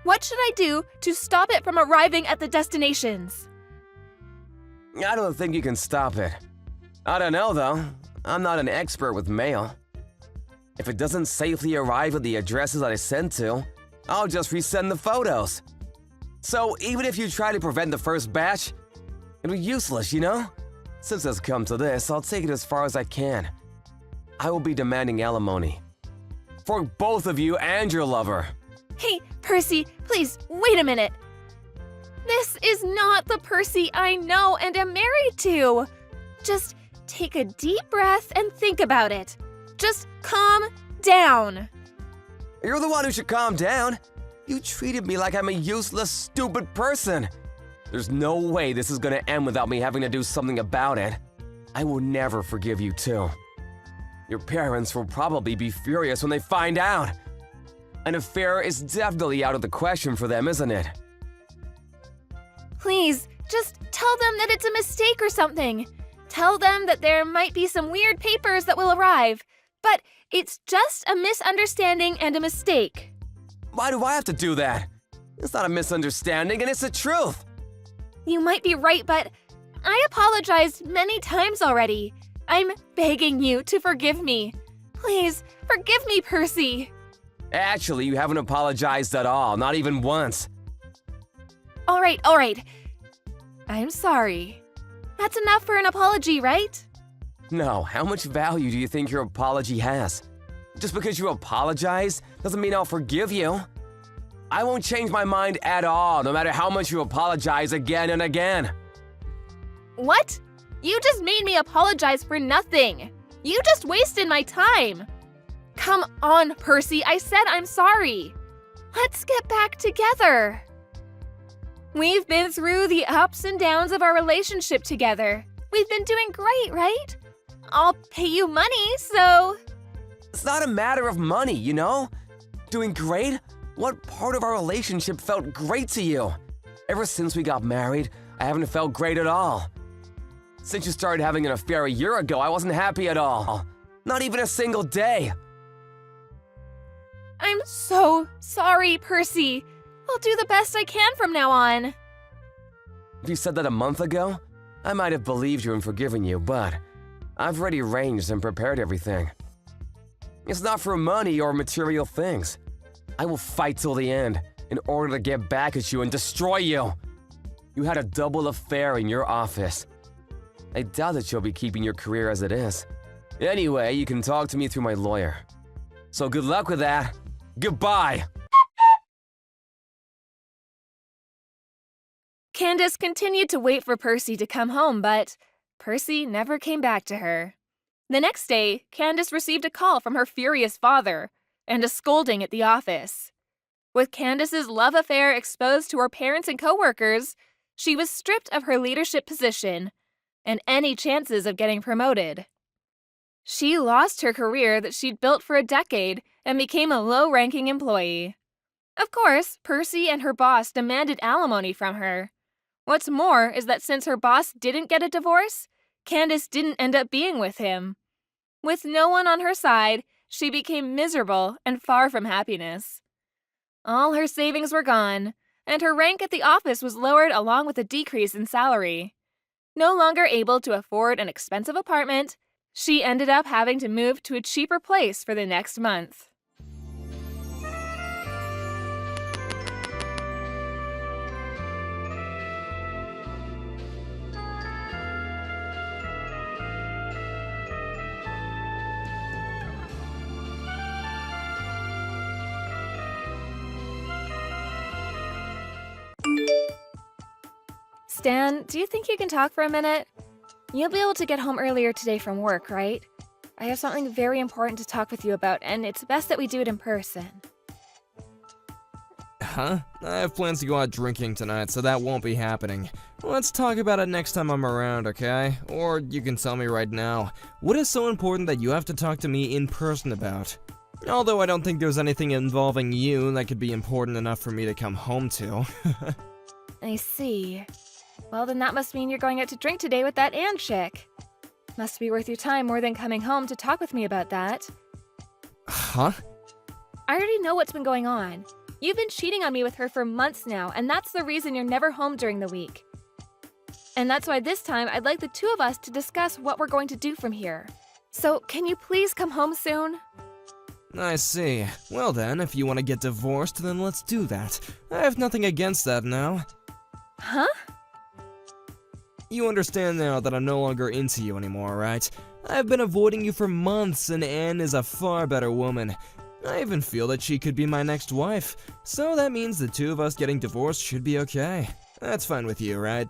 What should I do to stop it from arriving at the destinations? I don't think you can stop it. I don't know, though. I'm not an expert with mail. If it doesn't safely arrive at the addresses that I sent to, I'll just resend the photos. So even if you try to prevent the first batch, it'll be useless, you know? Since it's come to this, I'll take it as far as I can. I will be demanding alimony. For both of you and your lover. Hey, Percy, please, wait a minute. This is not the Percy I know and am married to. Just take a deep breath and think about it. Just calm down. You're the one who should calm down. You treated me like I'm a useless, stupid person. There's no way this is gonna end without me having to do something about it. I will never forgive you too. Your parents will probably be furious when they find out. An affair is definitely out of the question for them, isn't it? Please, just tell them that it's a mistake or something. Tell them that there might be some weird papers that will arrive, but it's just a misunderstanding and a mistake. Why do I have to do that? It's not a misunderstanding and it's the truth. You might be right, but I apologized many times already. I'm begging you to forgive me. Please, forgive me, Percy. Actually, you haven't apologized at all, not even once. All right. I'm sorry. That's enough for an apology, right? No, how much value do you think your apology has? Just because you apologize doesn't mean I'll forgive you. I won't change my mind at all, no matter how much you apologize again and again. What? You just made me apologize for nothing. You just wasted my time. Come on, Percy, I said I'm sorry. Let's get back together. We've been through the ups and downs of our relationship together. We've been doing great, right? I'll pay you money, so… It's not a matter of money, you know? Doing great? What part of our relationship felt great to you? Ever since we got married, I haven't felt great at all. Since you started having an affair a year ago, I wasn't happy at all. Not even a single day. I'm so sorry, Percy. I'll do the best I can from now on. If you said that a month ago, I might have believed you and forgiven you, but I've already arranged and prepared everything. It's not for money or material things. I will fight till the end in order to get back at you and destroy you. You had a double affair in your office. I doubt that you'll be keeping your career as it is. Anyway, you can talk to me through my lawyer. So good luck with that. Goodbye. Candace continued to wait for Percy to come home, but Percy never came back to her. The next day, Candace received a call from her furious father and a scolding at the office. With Candace's love affair exposed to her parents and coworkers, she was stripped of her leadership position and any chances of getting promoted. She lost her career that she'd built for a decade and became a low-ranking employee. Of course, Percy and her boss demanded alimony from her. What's more is that since her boss didn't get a divorce, Candace didn't end up being with him. With no one on her side, she became miserable and far from happiness. All her savings were gone, and her rank at the office was lowered along with a decrease in salary. No longer able to afford an expensive apartment, she ended up having to move to a cheaper place for the next month. Stan, do you think you can talk for a minute? You'll be able to get home earlier today from work, right? I have something very important to talk with you about, and it's best that we do it in person. Huh? I have plans to go out drinking tonight, so that won't be happening. Let's talk about it next time I'm around, okay? Or you can tell me right now. What is so important that you have to talk to me in person about? Although I don't think there's anything involving you that could be important enough for me to come home to. I see. Well, then that must mean you're going out to drink today with that Ann chick. Must be worth your time more than coming home to talk with me about that. Huh? I already know what's been going on. You've been cheating on me with her for months now, and that's the reason you're never home during the week. And that's why this time I'd like the two of us to discuss what we're going to do from here. So, can you please come home soon? I see. Well then, if you want to get divorced, then let's do that. I have nothing against that now. Huh? You understand now that I'm no longer into you anymore, right? I've been avoiding you for months, and Anne is a far better woman. I even feel that she could be my next wife, so that means the two of us getting divorced should be okay. That's fine with you, right?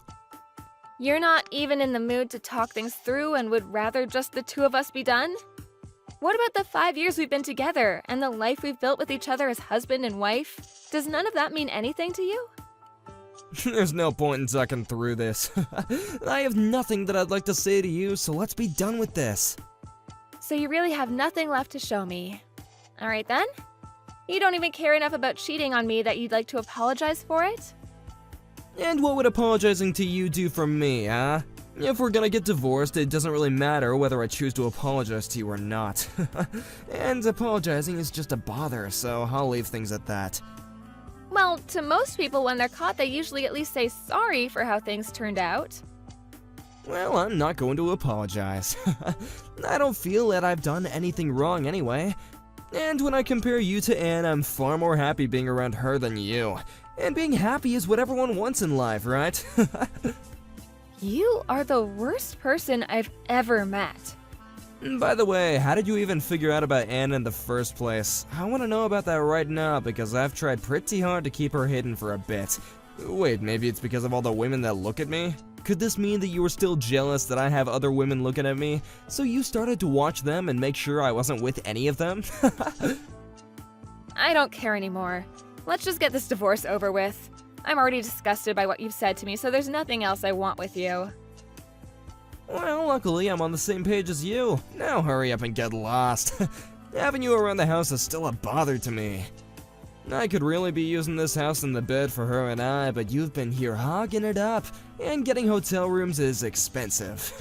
You're not even in the mood to talk things through and would rather just the two of us be done? What about the 5 years we've been together and the life we've built with each other as husband and wife? Does none of that mean anything to you? There's no point in talking through this. I have nothing that I'd like to say to you, so let's be done with this. So you really have nothing left to show me. Alright then? You don't even care enough about cheating on me that you'd like to apologize for it? And what would apologizing to you do for me, huh? If we're gonna get divorced, it doesn't really matter whether I choose to apologize to you or not. And apologizing is just a bother, so I'll leave things at that. Well, to most people when they're caught, they usually at least say sorry for how things turned out. Well, I'm not going to apologize. I don't feel that I've done anything wrong anyway. And when I compare you to Anne, I'm far more happy being around her than you. And being happy is what everyone wants in life, right? You are the worst person I've ever met. And by the way, how did you even figure out about Anna in the first place? I want to know about that right now because I've tried pretty hard to keep her hidden for a bit. Wait, maybe it's because of all the women that look at me? Could this mean that you were still jealous that I have other women looking at me, so you started to watch them and make sure I wasn't with any of them? I don't care anymore. Let's just get this divorce over with. I'm already disgusted by what you've said to me, so there's nothing else I want with you. Well, luckily I'm on the same page as you. Now hurry up and get lost. Having you around the house is still a bother to me. I could really be using this house in the bed for her and I, but you've been here hogging it up, and getting hotel rooms is expensive.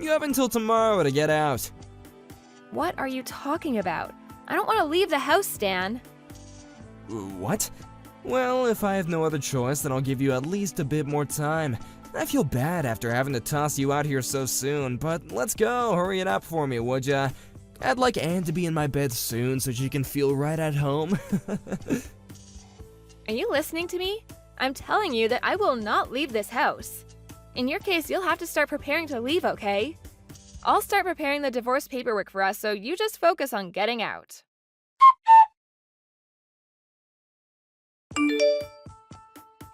You have until tomorrow to get out. What are you talking about? I don't want to leave the house, Stan. What? Well, if I have no other choice, then I'll give you at least a bit more time. I feel bad after having to toss you out here so soon, but let's go, hurry it up for me, would ya? I'd like Anne to be in my bed soon so she can feel right at home. Are you listening to me? I'm telling you that I will not leave this house. In your case, you'll have to start preparing to leave, okay? I'll start preparing the divorce paperwork for us, so you just focus on getting out.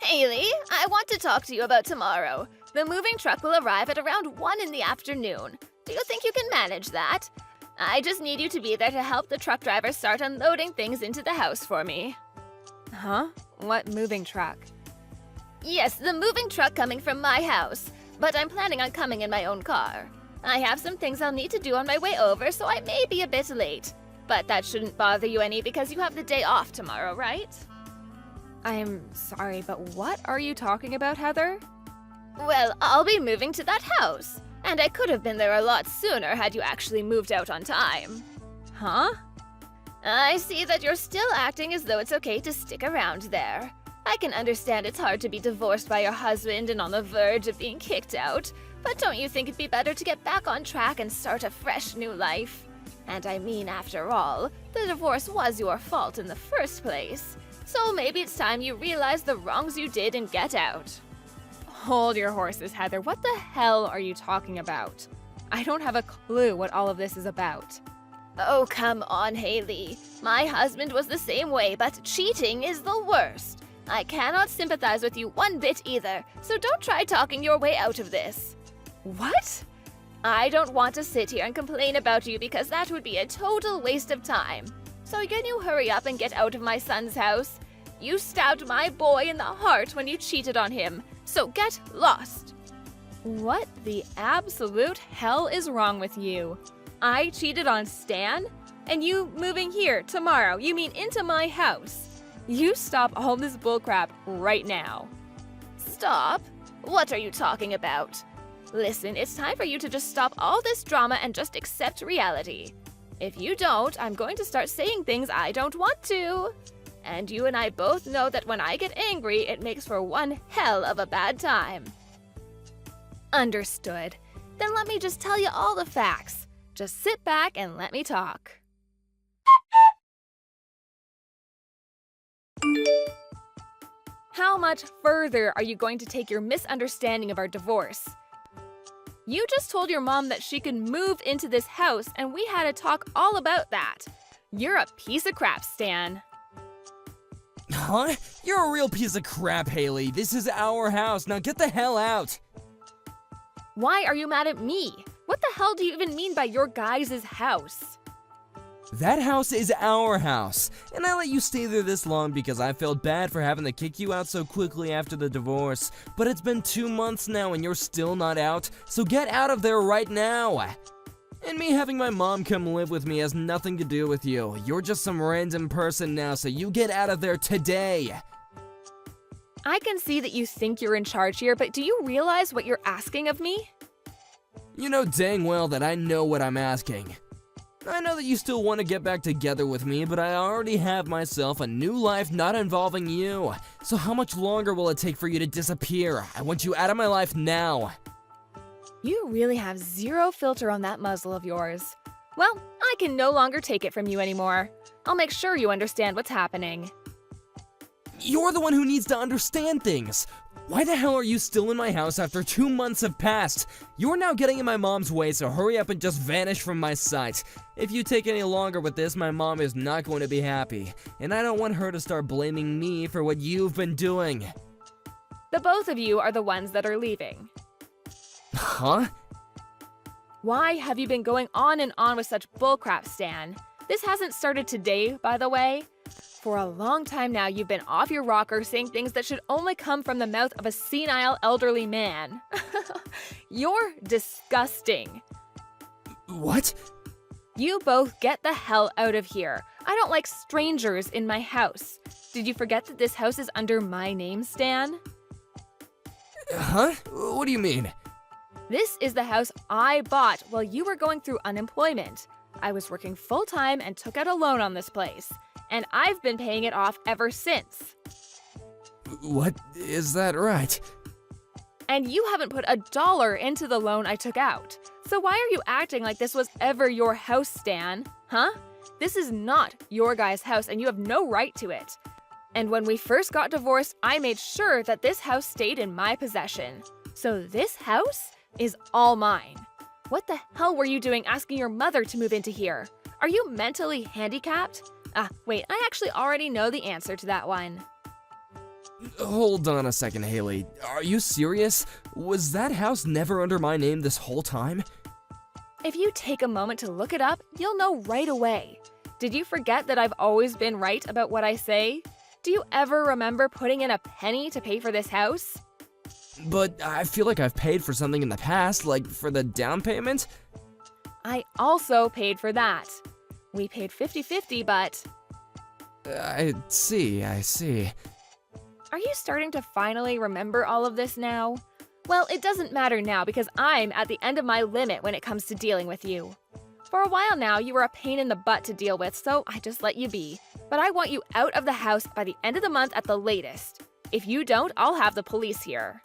Haley, I want to talk to you about tomorrow. The moving truck will arrive at around 1 in the afternoon. Do you think you can manage that? I just need you to be there to help the truck driver start unloading things into the house for me. Huh? What moving truck? Yes, the moving truck coming from my house, but I'm planning on coming in my own car. I have some things I'll need to do on my way over, so I may be a bit late. But that shouldn't bother you any because you have the day off tomorrow, right? I'm sorry, but what are you talking about, Heather? Well, I'll be moving to that house, and I could have been there a lot sooner had you actually moved out on time. Huh? I see that you're still acting as though it's okay to stick around there. I can understand it's hard to be divorced by your husband and on the verge of being kicked out, but don't you think it'd be better to get back on track and start a fresh new life? And I mean, after all, the divorce was your fault in the first place. So maybe it's time you realize the wrongs you did and get out. Hold your horses, Heather. What the hell are you talking about? I don't have a clue what all of this is about. Oh, come on, Haley. My husband was the same way, but cheating is the worst. I cannot sympathize with you one bit either, so don't try talking your way out of this. What? I don't want to sit here and complain about you because that would be a total waste of time. So can you hurry up and get out of my son's house? You stabbed my boy in the heart when you cheated on him, so get lost. What the absolute hell is wrong with you? I cheated on Stan? And you moving here tomorrow, you mean into my house? You stop all this bullcrap right now. Stop? What are you talking about? Listen, it's time for you to just stop all this drama and just accept reality. If you don't, I'm going to start saying things I don't want to. And you and I both know that when I get angry, it makes for one hell of a bad time. Understood. Then let me just tell you all the facts. Just sit back and let me talk. How much further are you going to take your misunderstanding of our divorce? You just told your mom that she could move into this house, and we had a talk all about that. You're a piece of crap, Stan. Huh? You're a real piece of crap, Haley. This is our house. Now get the hell out. Why are you mad at me? What the hell do you even mean by your guys' house? That house is our house, and I let you stay there this long because I felt bad for having to kick you out so quickly after the divorce. But it's been 2 months now and you're still not out, so get out of there right now. And me having my mom come live with me has nothing to do with you. You're just some random person now, so you get out of there today. I can see that you think you're in charge here, but do you realize what you're asking of me? You know dang well that I know what I'm asking. I know that you still want to get back together with me, but I already have myself a new life not involving you. So how much longer will it take for you to disappear? I want you out of my life now. You really have zero filter on that muzzle of yours. Well, I can no longer take it from you anymore. I'll make sure you understand what's happening. You're the one who needs to understand things. Why the hell are you still in my house after 2 months have passed? You're now getting in my mom's way, so hurry up and just vanish from my sight. If you take any longer with this, my mom is not going to be happy, and I don't want her to start blaming me for what you've been doing. The both of you are the ones that are leaving. Huh? Why have you been going on and on with such bullcrap, Stan? This hasn't started today, by the way. For a long time now, you've been off your rocker saying things that should only come from the mouth of a senile elderly man. You're disgusting. What? You both get the hell out of here. I don't like strangers in my house. Did you forget that this house is under my name, Stan? Huh? What do you mean? This is the house I bought while you were going through unemployment. I was working full-time and took out a loan on this place, and I've been paying it off ever since. What? Is that right? And you haven't put $1 into the loan I took out. So why are you acting like this was ever your house, Stan? Huh? This is not your guy's house, and you have no right to it. And when we first got divorced, I made sure that this house stayed in my possession. So this house is all mine. What the hell were you doing asking your mother to move into here? Are you mentally handicapped? Wait, I actually already know the answer to that one. Hold on a second, Haley. Are you serious? Was that house never under my name this whole time? If you take a moment to look it up, you'll know right away. Did you forget that I've always been right about what I say? Do you ever remember putting in a penny to pay for this house? But I feel like I've paid for something in the past, like for the down payment. I also paid for that. We paid 50-50, but... I see. Are you starting to finally remember all of this now? Well, it doesn't matter now because I'm at the end of my limit when it comes to dealing with you. For a while now, you were a pain in the butt to deal with, so I just let you be. But I want you out of the house by the end of the month at the latest. If you don't, I'll have the police here.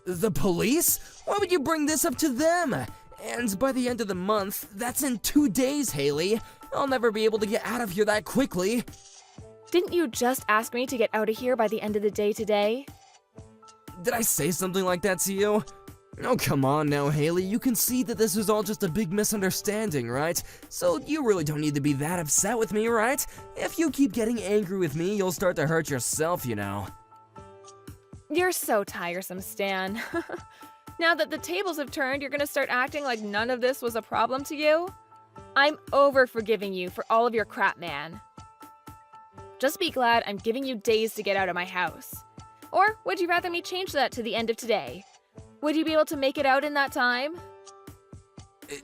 The police? Why would you bring this up to them? And by the end of the month, that's in 2 days, Haley. I'll never be able to get out of here that quickly. Didn't you just ask me to get out of here by the end of the day today? Did I say something like that to you? Oh, come on now, Haley. You can see that this was all just a big misunderstanding, right? So you really don't need to be that upset with me, right? If you keep getting angry with me, you'll start to hurt yourself, you know. You're so tiresome, Stan. Now that the tables have turned, you're gonna start acting like none of this was a problem to you? I'm over forgiving you for all of your crap, man. Just be glad I'm giving you days to get out of my house. Or would you rather me change that to the end of today? Would you be able to make it out in that time?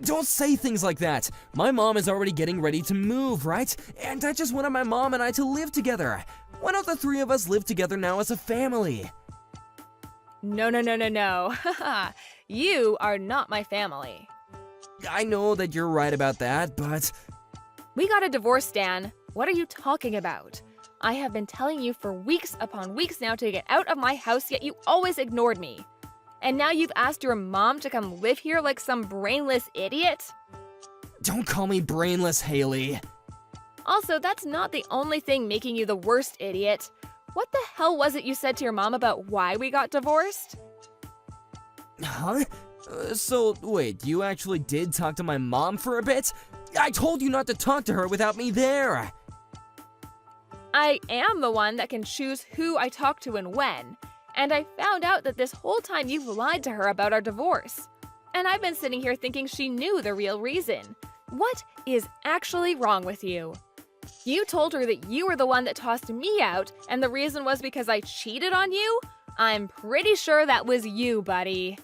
Don't say things like that. My mom is already getting ready to move, right? And I just wanted my mom and I to live together. Why don't the three of us live together now as a family? No. You are not my family. I know that you're right about that, but... We got a divorce, Stan. What are you talking about? I have been telling you for weeks upon weeks now to get out of my house, yet you always ignored me. And now you've asked your mom to come live here like some brainless idiot? Don't call me brainless, Haley. Also, that's not the only thing making you the worst idiot. What the hell was it you said to your mom about why we got divorced? Huh? So, wait, you actually did talk to my mom for a bit? I told you not to talk to her without me there! I am the one that can choose who I talk to and when. And I found out that this whole time you've lied to her about our divorce. And I've been sitting here thinking she knew the real reason. What is actually wrong with you? You told her that you were the one that tossed me out, and the reason was because I cheated on you? I'm pretty sure that was you, buddy.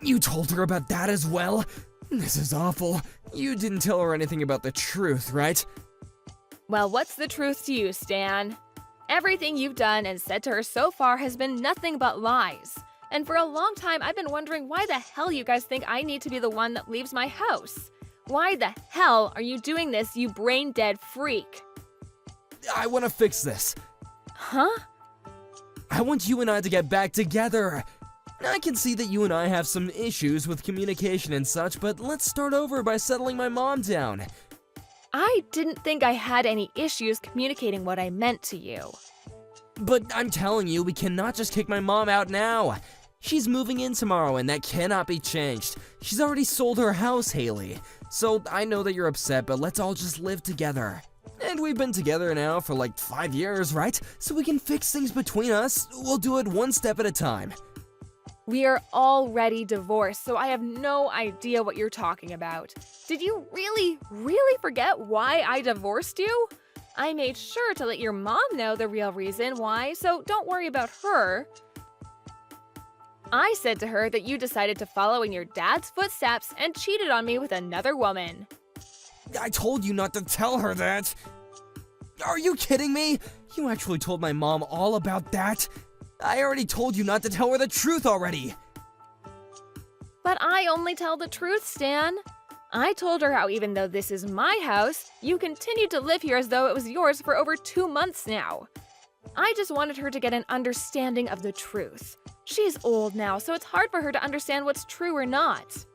You told her about that as well? This is awful. You didn't tell her anything about the truth, right? Well, what's the truth to you, Stan? Everything you've done and said to her so far has been nothing but lies. And for a long time, I've been wondering why the hell you guys think I need to be the one that leaves my house. Why the hell are you doing this, you brain-dead freak? I want to fix this. Huh? I want you and I to get back together. I can see that you and I have some issues with communication and such, but let's start over by settling my mom down. I didn't think I had any issues communicating what I meant to you. But I'm telling you, we cannot just kick my mom out now. She's moving in tomorrow, and that cannot be changed. She's already sold her house, Haley. So I know that you're upset, but let's all just live together. And we've been together now for like 5 years, right? So we can fix things between us. We'll do it one step at a time. We are already divorced, so I have no idea what you're talking about. Did you really forget why I divorced you? I made sure to let your mom know the real reason why, so don't worry about her. I said to her that you decided to follow in your dad's footsteps and cheated on me with another woman. I told you not to tell her that. Are you kidding me? You actually told my mom all about that? I already told you not to tell her the truth already. But I only tell the truth, Stan. I told her how even though this is my house, you continued to live here as though it was yours for over 2 months now. I just wanted her to get an understanding of the truth. She's old now, so it's hard for her to understand what's true or not.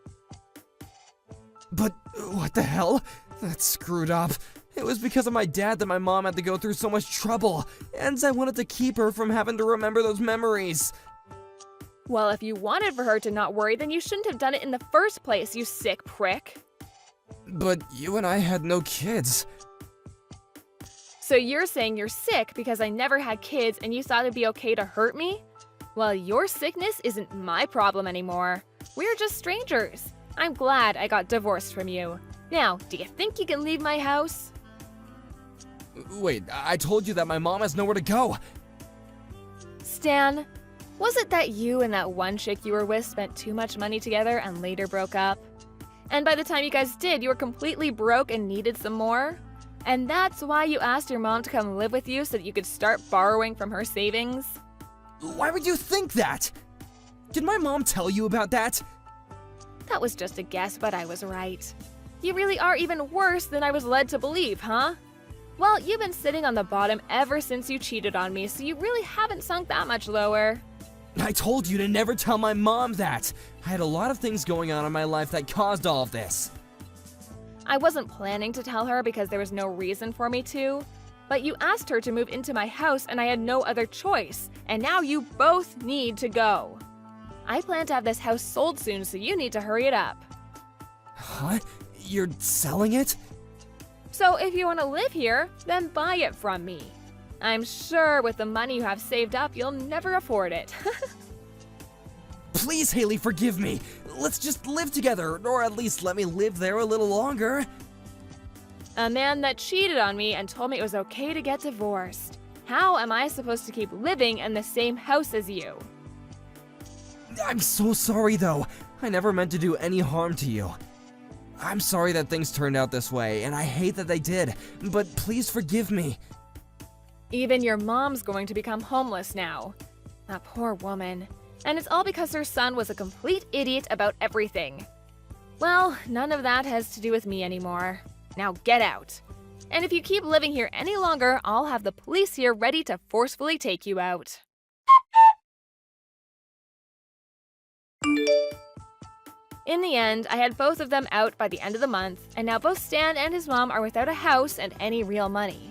But what the hell? That's screwed up. It was because of my dad that my mom had to go through so much trouble, and I wanted to keep her from having to remember those memories. Well, if you wanted for her to not worry, then you shouldn't have done it in the first place, you sick prick. But you and I had no kids. So you're saying you're sick because I never had kids and you thought it'd be okay to hurt me? Well, your sickness isn't my problem anymore. We're just strangers. I'm glad I got divorced from you. Now, do you think you can leave my house? Wait, I told you that my mom has nowhere to go. Stan, was it that you and that one chick you were with spent too much money together and later broke up? And by the time you guys did, you were completely broke and needed some more? And that's why you asked your mom to come live with you so that you could start borrowing from her savings? Why would you think that? Did my mom tell you about that? That was just a guess, but I was right. You really are even worse than I was led to believe, huh? Well, you've been sitting on the bottom ever since you cheated on me, so you really haven't sunk that much lower. I told you to never tell my mom that. I had a lot of things going on in my life that caused all of this. I wasn't planning to tell her because there was no reason for me to, but you asked her to move into my house and I had no other choice, and now you both need to go. I plan to have this house sold soon, so you need to hurry it up. Huh? You're selling it? So if you want to live here, then buy it from me. I'm sure with the money you have saved up, you'll never afford it. Please, Haley, forgive me. Let's just live together, or at least let me live there a little longer. A man that cheated on me and told me it was okay to get divorced. How am I supposed to keep living in the same house as you? I'm so sorry, though. I never meant to do any harm to you. I'm sorry that things turned out this way, and I hate that they did, but please forgive me. Even your mom's going to become homeless now. That poor woman. And it's all because her son was a complete idiot about everything. Well, none of that has to do with me anymore. Now get out. And if you keep living here any longer, I'll have the police here ready to forcefully take you out. In the end, I had both of them out by the end of the month, and now both Stan and his mom are without a house and any real money.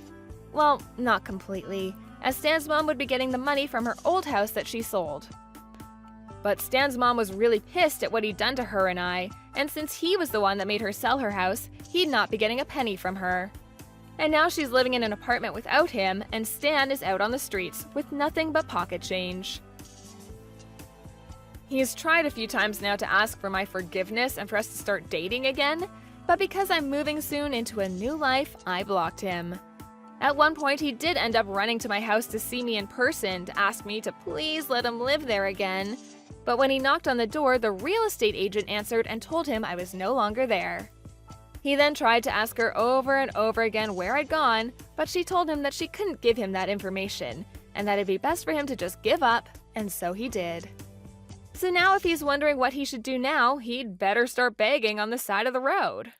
Well, not completely, as Stan's mom would be getting the money from her old house that she sold. But Stan's mom was really pissed at what he'd done to her and I, and since he was the one that made her sell her house, he'd not be getting a penny from her. And now she's living in an apartment without him, and Stan is out on the streets with nothing but pocket change. He's tried a few times now to ask for my forgiveness and for us to start dating again, but because I'm moving soon into a new life, I blocked him. At one point, he did end up running to my house to see me in person to ask me to please let him live there again, but when he knocked on the door, the real estate agent answered and told him I was no longer there. He then tried to ask her over and over again where I'd gone, but she told him that she couldn't give him that information, and that it'd be best for him to just give up, and so he did. So now if he's wondering what he should do now, he'd better start begging on the side of the road.